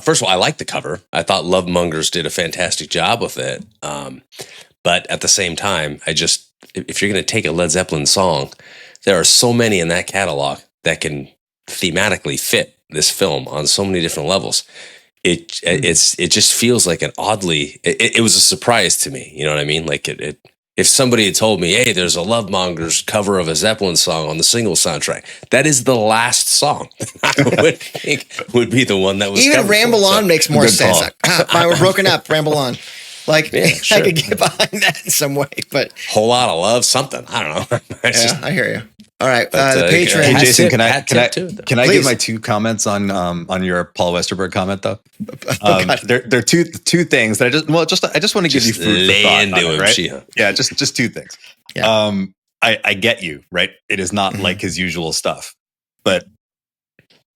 first of all, I like the cover. I thought Love Mongers did a fantastic job with it. But at the same time, if you're going to take a Led Zeppelin song, there are so many in that catalog that can thematically fit this film on so many different levels. It just feels like it was a surprise to me. You know what I mean? If somebody had told me, hey, there's a Love Mongers cover of a Zeppelin song on the single soundtrack, that is the last song I would think would be the one that was even Ramble On makes more sense. Fine, we're broken up. Ramble On. Sure. I could get behind that in some way, but Whole Lot of Love, something. I don't know. I hear you. All right, the patron. Hey, Jason, can I Please. give my 2 comments on your Paul Westerberg comment though? There are two things that I just want to give you food for thought on it, right? Sheehan. Yeah, just 2 things. Yeah. I get you, right? It is not like his usual stuff, but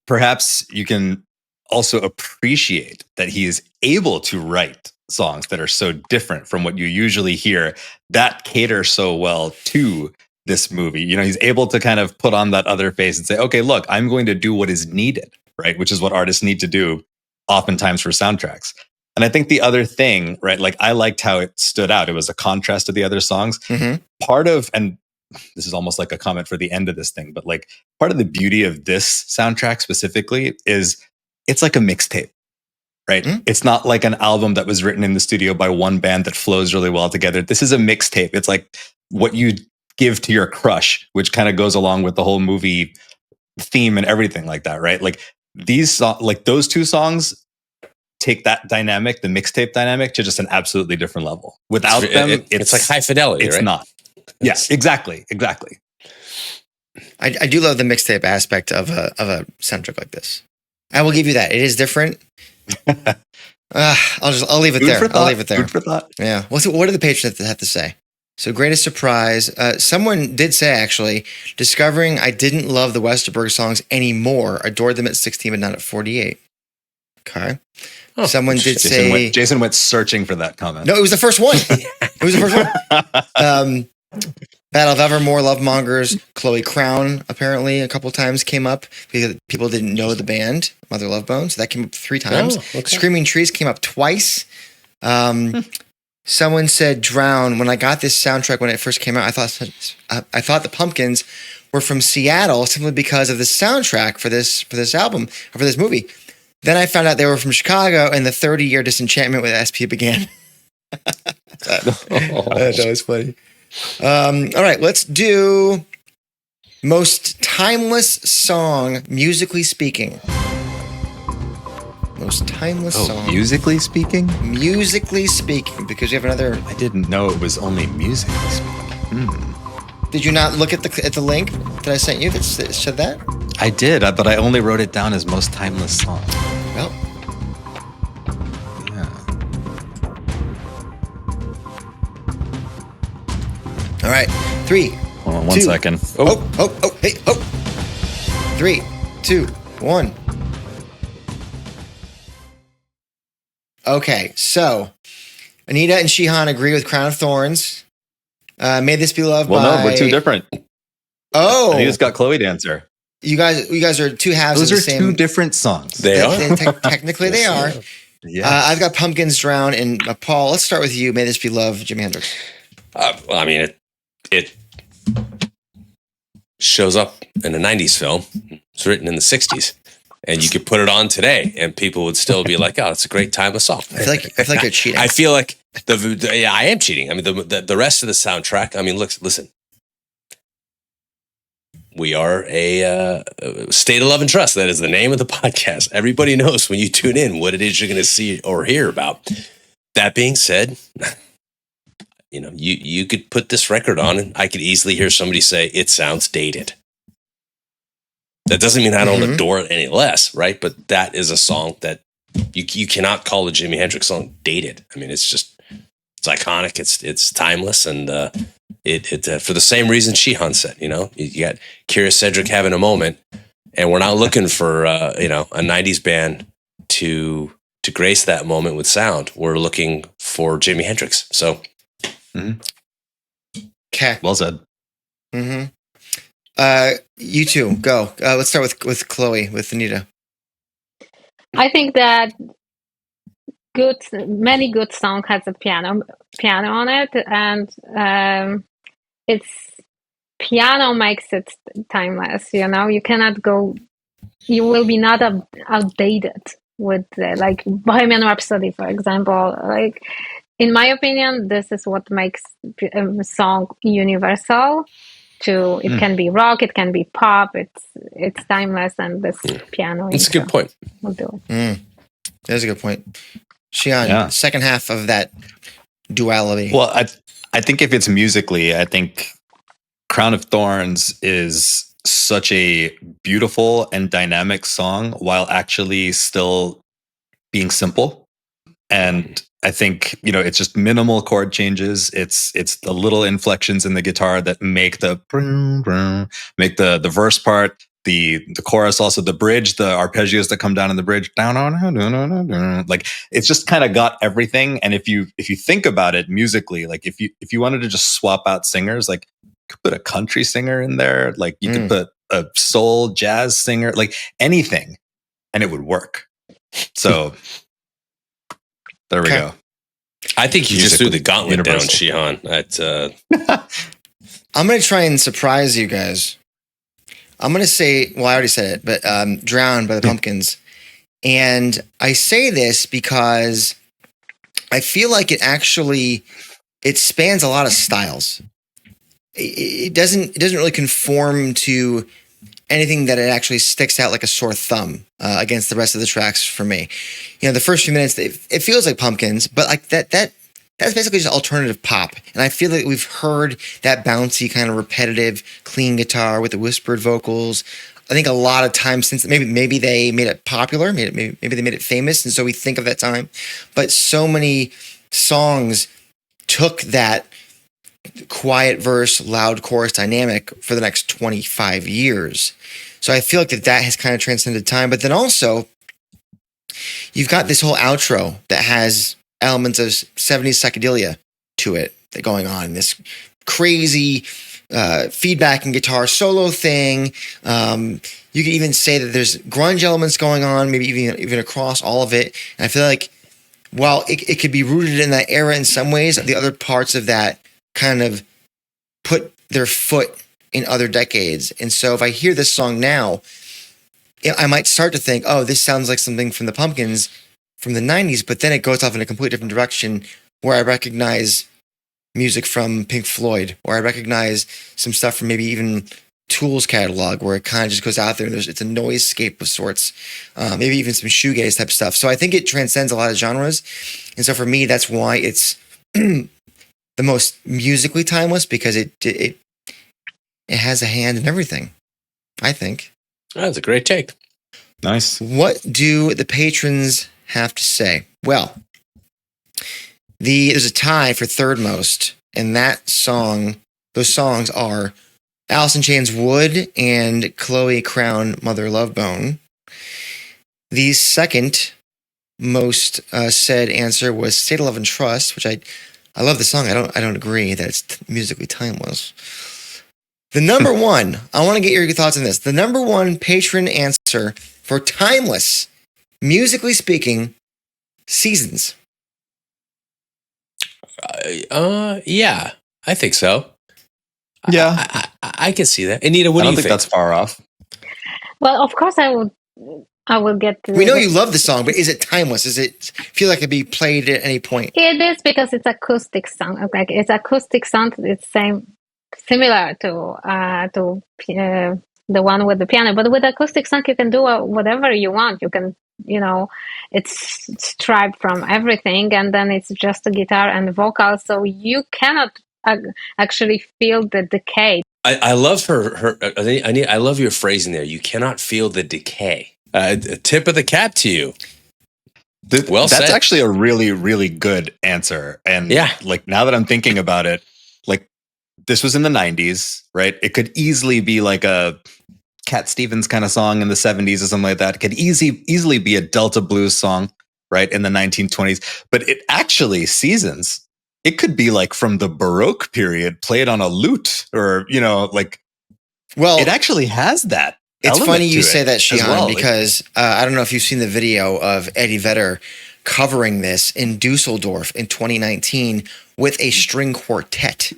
perhaps you can also appreciate that he is able to write songs that are so different from what you usually hear that cater so well to this movie. He's able to kind of put on that other face and say, okay, look, I'm going to do what is needed, right? Which is what artists need to do oftentimes for soundtracks. And I think the other thing, right? I liked how it stood out. It was a contrast to the other songs. Mm-hmm. Part of, and this is almost like a comment for the end of this thing, but part of the beauty of this soundtrack specifically is it's like a mixtape. Right? Mm-hmm. It's not like an album that was written in the studio by one band that flows really well together. This is a mixtape. It's like what you give to your crush, which kind of goes along with the whole movie theme and everything like that, right? Those 2 songs take that dynamic, the mixtape dynamic, to just an absolutely different level. Without them, it's like high fidelity, it's right? not. Yes, exactly. I do love the mixtape aspect of a soundtrack like this. I will give you that. It is different. I'll leave it there. I'll leave it there. Food for thought. Yeah. What do the patrons have to say? So, greatest surprise. Someone did say, actually, discovering I didn't love the Westerberg songs anymore. Adored them at 16, but not at 48. Okay. Oh, someone did say... Jason went searching for that comment. No, it was the first one. Battle of Evermore, Love Mongers, Chloe Crown, apparently, a couple times came up because people didn't know the band, Mother Love Bone. So that came up 3 times. Oh, okay. Screaming Trees came up twice. Someone said Drown. When I got this soundtrack when it first came out, I thought the Pumpkins were from Seattle simply because of the soundtrack for this album, or for this movie. Then I found out they were from Chicago, and the 30-year disenchantment with SP began. That was funny. All right, let's do most timeless song, musically speaking. Most timeless song. Musically speaking? Musically speaking, because you have another... I didn't know it was only musically speaking. Did you not look at the link that I sent you that said that? I did, but I only wrote it down as most timeless song. Well... All right. 3. Hold on one 2. second. Hey. 3, 2, 1. Okay, so Anita and Sheehan agree with Crown of Thorns. May This Be Love Well, by... no, we're two different. Oh. Anita's got Chloe to answer. You guys are two halves Those of are the same... two different songs. They are. Technically, they are. Yeah. I've got Pumpkins Drown, and Paul, let's start with you. May This Be Love, Jimi Hendrix. Well, I mean, it shows up in a 90s film. It's written in the 60s. And you could put it on today, and people would still be like, "Oh, it's a great timeless song." I feel like you're cheating. I feel like I am cheating. I mean, the rest of the soundtrack. I mean, listen. We are a State of Love and Trust. That is the name of the podcast. Everybody knows when you tune in what it is you're going to see or hear about. That being said, you know, you could put this record on, and I could easily hear somebody say it sounds dated. That doesn't mean I don't adore it any less, right? But that is a song that you cannot call a Jimi Hendrix song dated. I mean, it's iconic. It's timeless, and it for the same reason Sheehan said. You know, you got Kira Cedric having a moment, and we're not looking for a '90s band to grace that moment with sound. We're looking for Jimi Hendrix. So, okay, well said. Mm-hmm. You two, go. Let's start with Chloe, with Anita. I think that many good song has a piano on it, and it's piano makes it timeless. You know, you cannot go. You will be not outdated with like Bohemian Rhapsody, for example. Like, in my opinion, this is what makes a song universal. It can be rock, it can be pop. It's timeless, and this piano. That's a good point. We'll do it. That's a good point. Sheehan, second half of that duality. Well, I think if it's musically, I think Crown of Thorns is such a beautiful and dynamic song while actually still being simple. And I think, it's just minimal chord changes. It's the little inflections in the guitar that make the verse part, the chorus, also the bridge, the arpeggios that come down in the bridge, like it's just kind of got everything. And if you think about it musically, like if you wanted to just swap out singers, like you could put a country singer in there, like you could put a soul jazz singer, like anything, and it would work. So there we go. I think you just threw the gauntlet down, Sheehan. I'm going to try and surprise you guys. I'm going to say, well, I already said it, but Drowned by the Pumpkins. And I say this because I feel like it spans a lot of styles. It doesn't really conform to anything that it actually sticks out like a sore thumb against the rest of the tracks for me. The first few minutes, it feels like Pumpkins, but like that's basically just alternative pop. And I feel like we've heard that bouncy kind of repetitive, clean guitar with the whispered vocals. I think a lot of times since maybe they made it popular, maybe they made it famous, and so we think of that time. But so many songs took that quiet verse, loud chorus dynamic for the next 25 years. So I feel like that has kind of transcended time. But then also, you've got this whole outro that has elements of 70s psychedelia to it going on. This crazy feedback and guitar solo thing. You could even say that there's grunge elements going on, maybe even across all of it. And I feel like while it could be rooted in that era in some ways, the other parts of that kind of put their foot in other decades. And so if I hear this song now, I might start to think, oh, this sounds like something from the Pumpkins from the 90s, but then it goes off in a completely different direction where I recognize music from Pink Floyd, or I recognize some stuff from maybe even Tool's catalog, where it kind of just goes out there and it's a noisescape of sorts, maybe even some shoegaze type stuff. So I think it transcends a lot of genres. And so for me, that's why it's the most musically timeless, because it has a hand in everything, I think. That's a great take. Nice. What do the patrons have to say? Well, there's a tie for third most, and that song those songs are Alice in Chains' Wood and Chloe Crown Mother Love Bone. The second most said answer was State of Love and Trust, which I love the song. I don't agree that it's musically timeless. The number one, I want to get your thoughts on this. The number one patron answer for timeless, musically speaking, Seasons. Yeah, I think so. Yeah, I can see that. Anita, what do you think? That's far off. Well, of course, I will get. We know you love the song, but is it timeless? Does it feel like it could be played at any point? It is because it's acoustic song. Like it's acoustic sound. It's similar to the one with the piano. But with acoustic song, you can do whatever you want. You can, it's stripped from everything, and then it's just a guitar and vocal. So you cannot actually feel the decay. I love her. I love your phrasing there. You cannot feel the decay. A tip of the cap to you. Well said. That's actually a really, really good answer. And like now that I'm thinking about it, like this was in the 90s, right? It could easily be like a Cat Stevens kind of song in the 70s or something like that. It could easily be a Delta blues song, right, in the 1920s. But it actually, Seasons, it could be like from the Baroque period, played on a lute, or well, it actually has that. It's funny you say that, Sheehan, because I don't know if you've seen the video of Eddie Vedder covering this in Dusseldorf in 2019 with a string quartet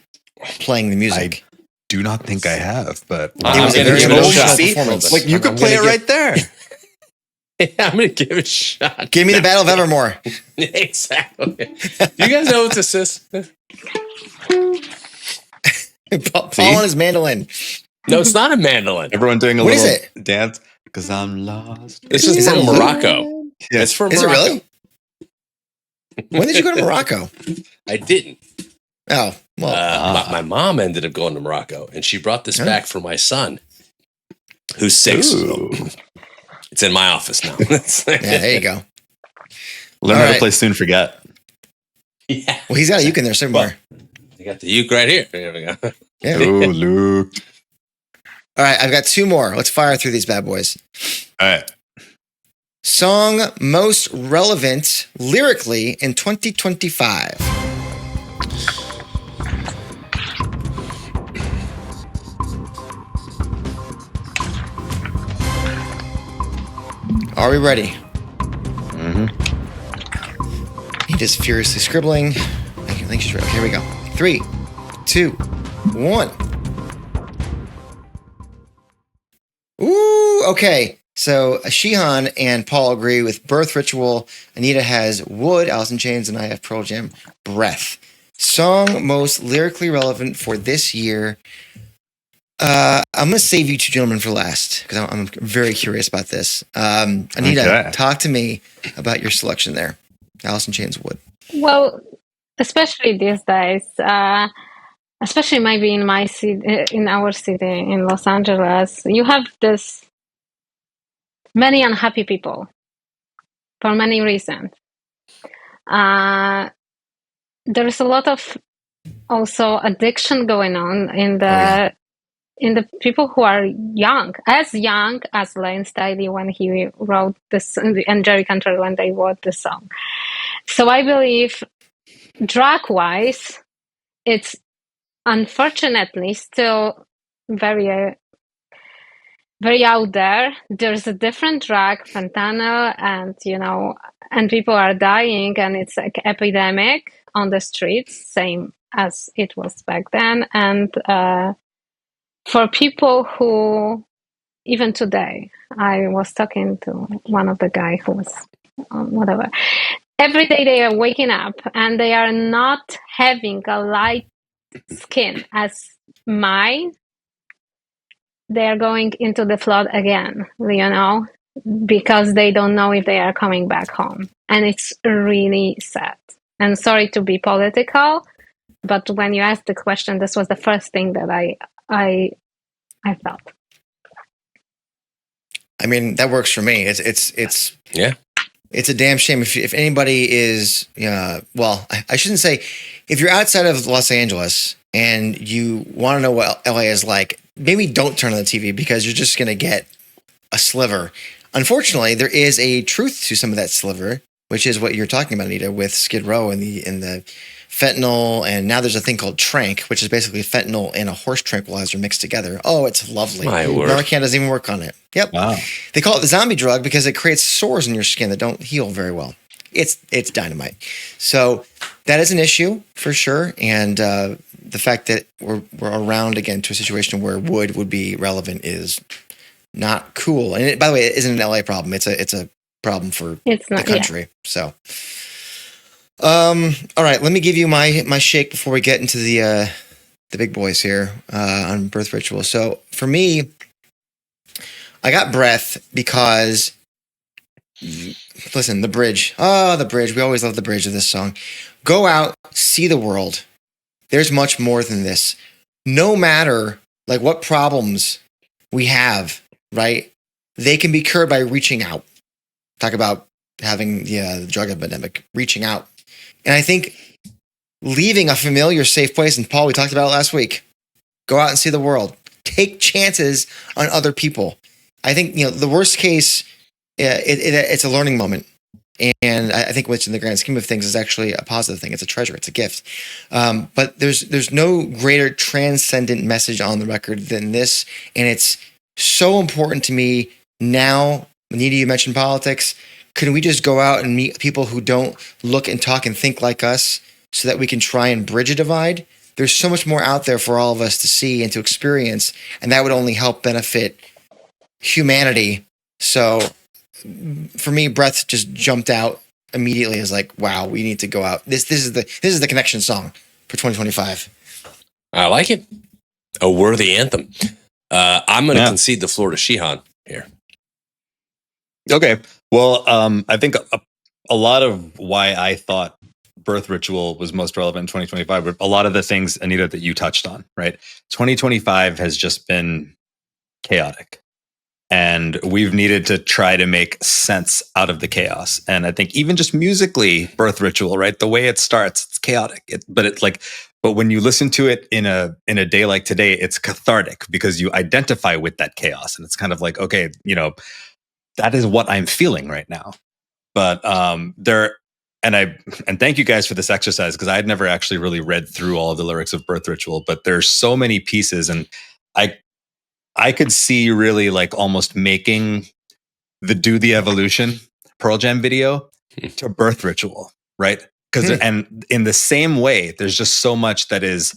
playing the music. I do not think I have, but it was a very emotional performance. Like you could play it right there. Yeah, I'm going to give it a shot. Give me the Battle of Evermore. Exactly. You guys know what this is? Paul and his mandolin. No, it's not a mandolin. Everyone doing a what little is it? dance because I'm lost. This is from Morocco. Yeah. It's from Is Morocco. it really? When did you go to Morocco? I didn't. Oh, well. My mom ended up going to Morocco, and she brought this back for my son, who's 6. It's in my office now. Yeah, there you go. Learn how to play Soon Forget. Yeah. Well, he's got a uke in there somewhere. You got the uke right here. There we go. Yeah. Oh, Luke. All right, I've got 2 more. Let's fire through these bad boys. All right. Song most relevant lyrically in 2025. Are we ready? Mm-hmm. He just furiously scribbling. I think she's ready. Okay, here we go. 3, 2, 1. Ooh, okay. So Sheehan and Paul agree with Birth Ritual. Anita has Wood, Alice in Chains, and I have Pearl Jam, Breath. Song most lyrically relevant for this year. I'm going to save you 2 gentlemen for last because I'm very curious about this. Anita, talk to me about your selection there. Alice in Chains, Wood. Well, especially these days, especially maybe in my city, in our city, in Los Angeles, you have many unhappy people for many reasons. There's a lot of also addiction going on in the people who are young as Lane Staley when he wrote this, and Jerry Cantrell when they wrote the song. So I believe, drug-wise, it's unfortunately still very, very out there. There's a different drug, fentanyl, and people are dying, and it's like epidemic on the streets, same as it was back then. And for people who, even today, I was talking to one of the guys who was whatever. Every day they are waking up and they are not having a light skin as mine. They are going into the flood again, because they don't know if they are coming back home. And it's really sad. And sorry to be political, but when you asked the question, this was the first thing that I felt. I mean, that works for me. It's yeah. It's a damn shame if anybody is, well, I shouldn't say, if you're outside of Los Angeles and you want to know what LA is like, maybe don't turn on the TV because you're just going to get a sliver. Unfortunately, there is a truth to some of that sliver, which is what you're talking about, Anita, with Skid Row and the fentanyl, and now there's a thing called Trank, which is basically fentanyl and a horse tranquilizer mixed together. Oh, it's lovely. My word. Narcan doesn't even work on it. Yep. Wow. They call it the zombie drug because it creates sores in your skin that don't heal very well. It's dynamite. So that is an issue for sure. And the fact that we're around again to a situation where wood would be relevant is not cool. And it, by the way, it isn't an LA problem. It's a problem for the country. Yeah. So, all right, let me give you my shake before we get into the big boys here on Birth Ritual. So for me, I got Breath because, listen, the bridge. Oh, the bridge. We always love the bridge of this song. Go out, see the world. There's much more than this. No matter like what problems we have, right? They can be cured by reaching out. Talk about having the drug epidemic, reaching out. And I think leaving a familiar, safe place, and Paul, we talked about it last week. Go out and see the world. Take chances on other people. I think, the worst case, it's a learning moment. And I think which in the grand scheme of things is actually a positive thing. It's a treasure. It's a gift. But there's no greater transcendent message on the record than this. And it's so important to me now. Anita, you mentioned politics. Can we just go out and meet people who don't look and talk and think like us so that we can try and bridge a divide? There's so much more out there for all of us to see and to experience. And that would only help benefit humanity. So for me, Breath just jumped out immediately as like, wow, we need to go out. This is the connection song for 2025. I like it. A worthy anthem. I'm going to concede the floor to Sheehan here. Okay. Well, I think a lot of why I thought Birth Ritual was most relevant in 2025 were a lot of the things, Anita, that you touched on, right? 2025 has just been chaotic. And we've needed to try to make sense out of the chaos. And I think even just musically, Birth Ritual, right? The way it starts, it's chaotic. But when you listen to it in a day like today, it's cathartic because you identify with that chaos. And it's kind of like, okay, that is what I'm feeling right now. But and thank you guys for this exercise because I had never actually really read through all of the lyrics of Birth Ritual, but there's so many pieces, and I could see really like almost making the Do the Evolution Pearl Jam video to Birth Ritual, right? Because and in the same way, there's just so much that is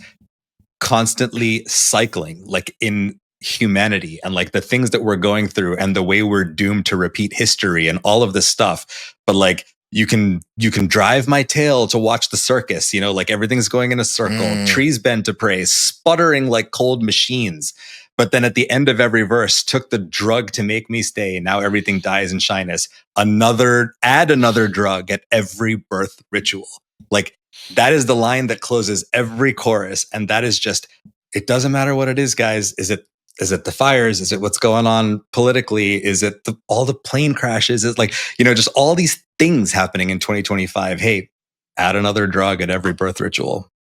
constantly cycling, like in humanity and like the things that we're going through and the way we're doomed to repeat history and all of this stuff. But like you can drive my tail to watch the circus, like everything's going in a circle, trees bend to praise, sputtering like cold machines. But then at the end of every verse, took the drug to make me stay. Now everything dies in shyness. Add another drug at every birth ritual. Like that is the line that closes every chorus. And that is just, it doesn't matter what it is, guys. Is it the fires? Is it what's going on politically? Is it all the plane crashes? Is like, just all these things happening in 2025. Hey, add another drug at every birth ritual.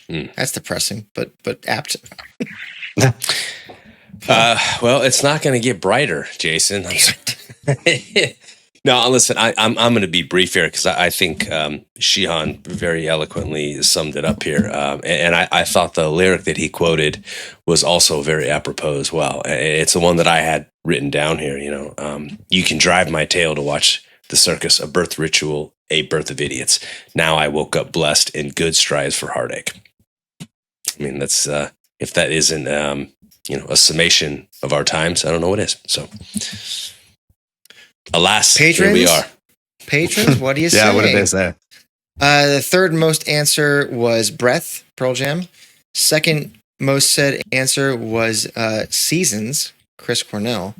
That's depressing, but apt. Well, it's not going to get brighter, Jason. No, listen, I'm going to be brief here because I think Sheehan very eloquently summed it up here. And I thought the lyric that he quoted was also very apropos as well. It's the one that I had written down here, you can drive my tail to watch the circus, a birth ritual, a birth of idiots. Now I woke up blessed in good strides for heartache. I mean, that's if that isn't a summation of our times, I don't know what is. So, alas, here we are. Patrons, what do you say? Yeah, what did they say? The third most answer was Breath, Pearl Jam. Second most said answer was Seasons, Chris Cornell.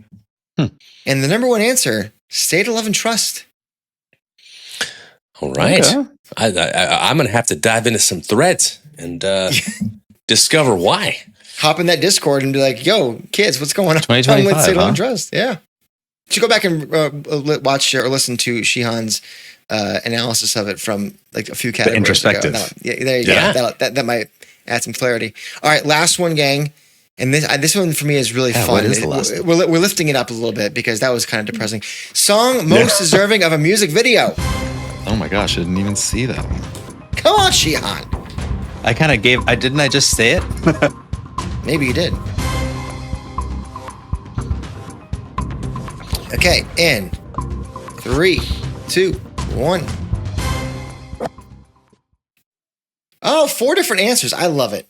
And the number one answer, State of Love and Trust. All right. Okay. I'm going to have to dive into some threads and discover why. Hop in that Discord and be like, yo, kids, what's going on with State of Love and Trust? Yeah. should go back and watch or listen to Sheehan's analysis of it from like a few categories Introspective. ago. There you go. That might add some clarity. All right, last one, gang. And this one for me is really fun. What is the last one? We're lifting it up a little bit because that was kind of depressing. Song most deserving of a music video. Oh my gosh, I didn't even see that one. Come on, Sheehan. I kind of didn't I just say it? Maybe you did. Okay, in 3, 2, 1. Oh, 4 different answers. I love it.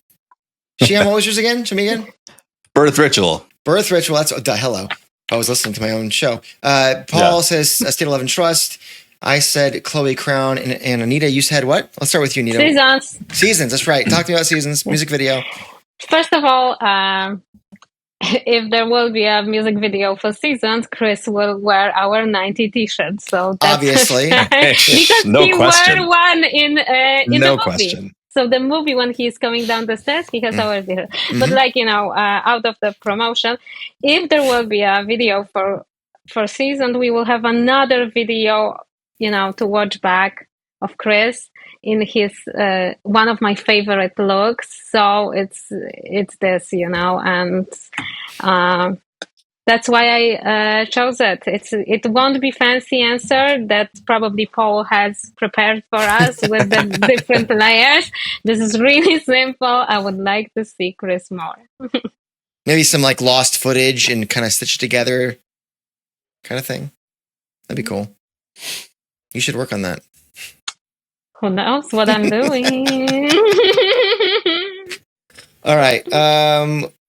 Sheehan, what was yours again? Show me again. Birth Ritual. Birth Ritual. That's hello. I was listening to my own show. Paul says State of Love and Trust. I said Chloe Crown and Anita. You said what? Let's start with you, Anita. Seasons. Seasons. That's right. Talk to me about Seasons. Music video. First of all, if there will be a music video for Seasons, Chris will wear our 90 t-shirt. So that's Obviously. because No he question. wore one in the No movie. question. So the movie, when he's coming down the stairs, he has our t-shirt. But out of the promotion, if there will be a video for Seasons, we will have another video, to watch back of Chris in his one of my favorite looks. So it's this, and that's why I chose it. It won't be fancy answer that probably Paul has prepared for us with the different layers. This is really simple. I would like to see Chris more. Maybe some like lost footage and kind of stitched together kind of thing. That'd be cool. You should work on that. Who knows what I'm doing? All right.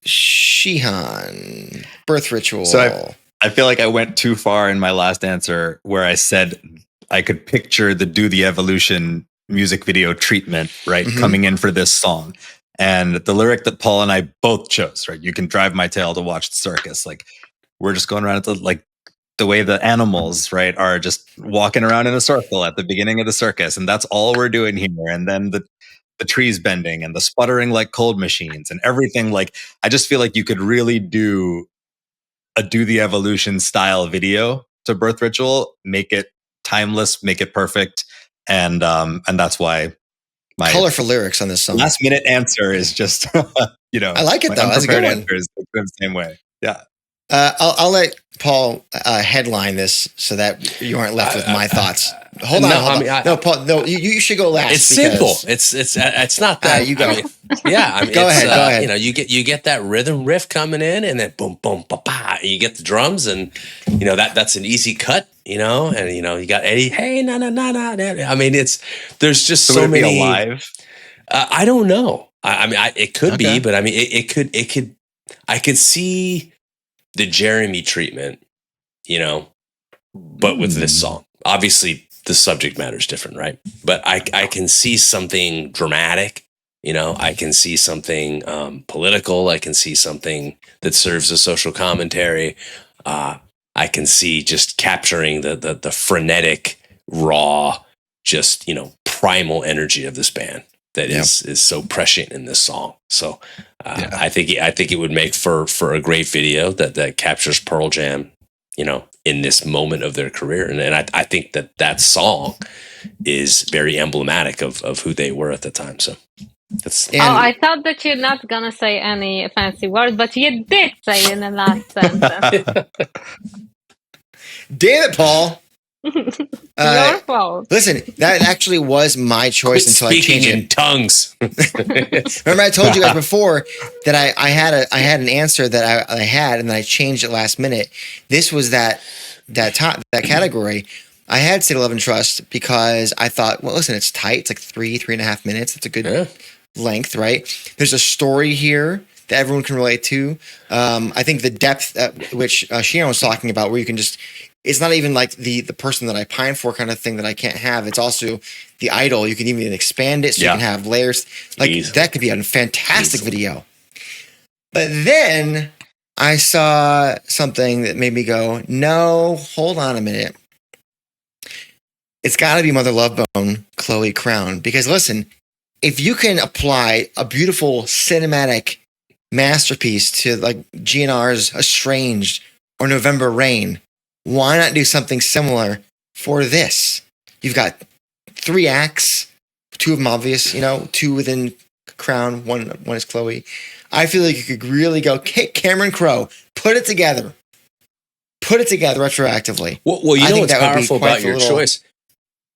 Sheehan. Birth Ritual. So I feel like I went too far in my last answer where I said I could picture the Do the Evolution music video treatment, right? Coming in for this song. And the lyric that Paul and I both chose, right? You can drive my tail to watch the circus. Like, we're just going around the way the animals, right, are just walking around in a circle at the beginning of the circus. And that's all we're doing here. And then the trees bending and the sputtering like cold machines and everything. Like, I just feel like you could really do a Do the Evolution style video to Birth Ritual, make it timeless, make it perfect. And that's why my colorful lyrics on this song. Last minute answer is just, I like it though. That's a good one. Answer is the same way. Yeah. I'll let Paul headline this so that you aren't left with my thoughts. Hold on. No, Paul. No, you should go last. It's simple. It's not that. You go. Go ahead. You get that rhythm riff coming in, and then boom, boom, ba, ba. You get the drums, and that's an easy cut. And you got Eddie. Hey, na na na na. I mean, there's just so many. Alive? I don't know. It could be, but it could. I could see the Jeremy treatment, but with this song. Obviously, the subject matter is different, right? But I can see something dramatic, I can see something political. I can see something that serves a social commentary. I can see just capturing the frenetic, raw, just, primal energy of this band that is so prescient in this song. So I think it would make for a great video that captures Pearl Jam, in this moment of their career. And I think that song is very emblematic of who they were at the time. So I thought that you're not going to say any fancy word, but you did say in the last sentence. Damn it, Paul. Your fault. Listen, that actually was my choice until I changed it. In tongues. Remember, I told you guys before that I had an answer that I had, and then I changed it last minute. This was that category. I had State of Love and Trust because I thought, well, listen, it's tight. It's like 3.5 minutes. It's a good length, right? There's a story here that everyone can relate to. I think the depth which Sheehan was talking about, where you can just. It's not even like the person that I pine for kind of thing that I can't have. It's also the idol. You can even expand it so you can have layers. Like that could be a fantastic video. But then I saw something that made me go, no, hold on a minute. It's got to be Mother Love Bone, Chloe Crown. Because listen, if you can apply a beautiful cinematic masterpiece to like GNR's Estranged or November Rain, why not do something similar for this? You've got 3 acts, 2 of them obvious, 2 within Crown, one is Chloe. I feel like you could really go, Cameron Crowe, put it together retroactively. Well, you know what's powerful about your choice?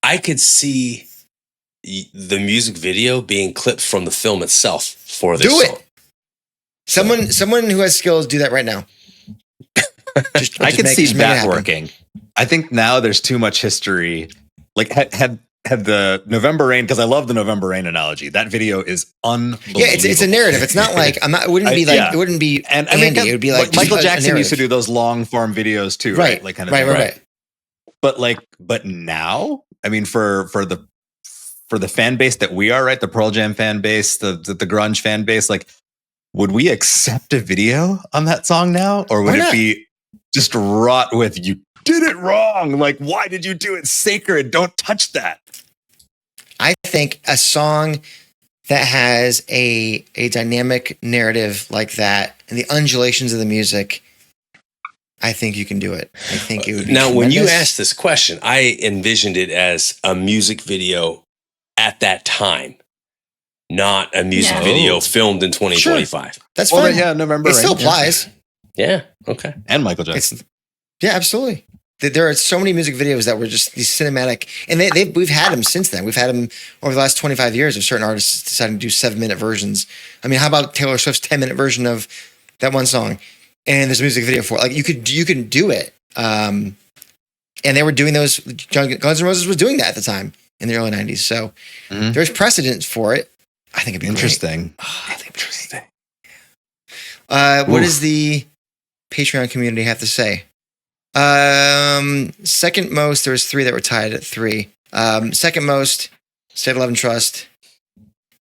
I could see the music video being clipped from the film itself for this song. Someone who has skills, do that right now. I can see that working. I think now there's too much history. Like had the November Rain, because I love the November Rain analogy. That video is unbelievable. Yeah, it's a narrative. It's not like it wouldn't be and Andy. It would be like Michael Jackson used to do those long form videos too, right? Like kind of right. But now, I mean, for the fan base that we are, right? The Pearl Jam fan base, the grunge fan base, like, would we accept a video on that song now, or would it be just wrought with you did it wrong? Like, why did you do it? Sacred. Don't touch that. I think a song that has a dynamic narrative like that and the undulations of the music, I think you can do it. I think it would be now, tremendous. When you asked this question, I envisioned it as a music video at that time, not a music video filmed in 2025. Sure. That's fine. Yeah, November. It still applies. Yeah. Okay. And Michael Jackson. Yeah, absolutely. There are so many music videos that were just these cinematic, and we've had them since then. We've had them over the last 25 years of certain artists deciding to do 7-minute versions. I mean, how about Taylor Swift's 10-minute version of that one song? And there's a music video for it. Like you can do it. And they were doing those. Guns N' Roses was doing that at the time in the early 90s. So there's precedent for it. I think it'd be interesting. I think interesting. What does the Patreon community have to say? Second most, there was 3 that were tied at 3. Second most, State of Love and Trust.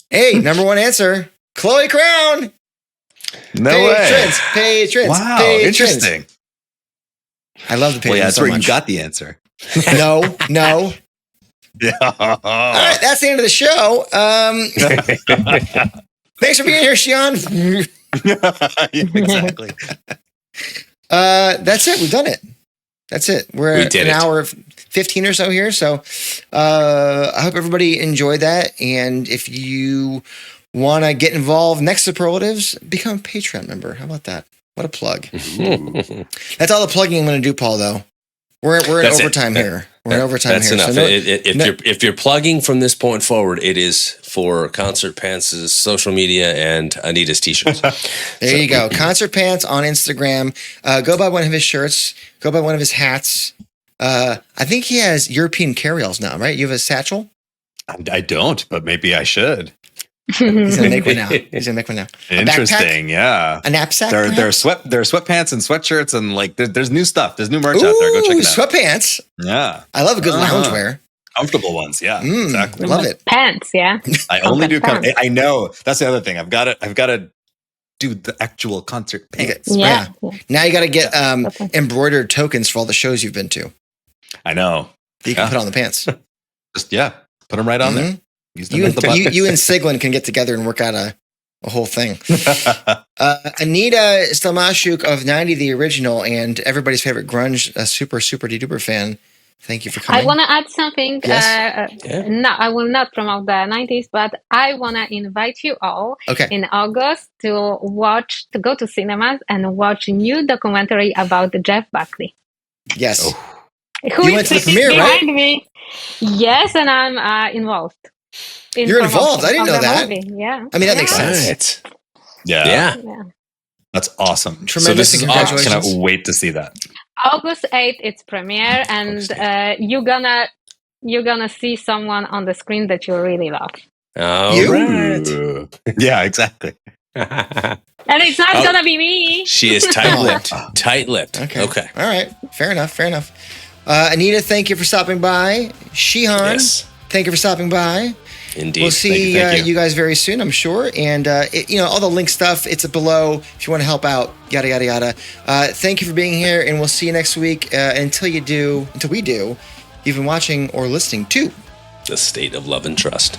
Hey, number 1 answer, Chloe Crown. No way. Patrons. Wow, interesting. I love the patrons. Well, yeah, that's so where much. you got the answer. No. Yeah. All right, that's the end of the show. Thanks for being here, Sheehan. Exactly. That's it. We've done it. That's it. We're at an hour 15 or so here. So I hope everybody enjoyed that. And if you want to get involved next Superlatives, become a Patreon member. How about that? What a plug. That's all the plugging I'm going to do, Paul, though. We're in overtime here. We're in overtime here. That's enough. So if you're plugging from this point forward, it is for Concert Pants' social media and Anita's t-shirts. There you go. Concert Pants on Instagram. Go buy one of his shirts. Go buy one of his hats. I think he has European carryalls now, right? You have a satchel? I don't, but maybe I should. He's gonna make one now. Interesting, yeah. A knapsack. There are sweatpants and sweatshirts and like there's new stuff. There's new merch out there. Go check it out. Sweatpants. Yeah, I love a good loungewear. Comfortable ones. Yeah, exactly. Love it. Pants. Yeah. I only do. I know that's the other thing. I've got to do the actual concert pants. Yeah. Now you got to get embroidered tokens for all the shows you've been to. I know. That you can put on the pants. Just put them right on there. You and Siglin can get together and work out a whole thing. Anita Stelmashuk of 90, the original, and everybody's favorite grunge, a super duper fan. Thank you for coming. I want to add something. Yes. No, I will not promote the 90s, but I want to invite you all in August to go to cinemas and watch a new documentary about Jeff Buckley. Yes. Who you went to the premiere, behind right? me? Yes, and I'm involved. You're involved. I didn't know that. Movie. Yeah. I mean, that makes sense. Yeah. That's awesome. Tremendous. So congratulations. I cannot wait to see that. August 8th, it's premiere, and you're gonna see someone on the screen that you really love. Oh, right. Yeah, exactly. And it's not gonna be me. She is tight-lipped. Tight-lipped. Okay. All right. Fair enough. Anita, thank you for stopping by. Sheehan, thank you for stopping by. Indeed. We'll see you guys very soon, I'm sure. And, all the link stuff, it's below if you want to help out, yada, yada, yada. Thank you for being here, and we'll see you next week. Until we do, you've been watching or listening to The State of Love and Trust.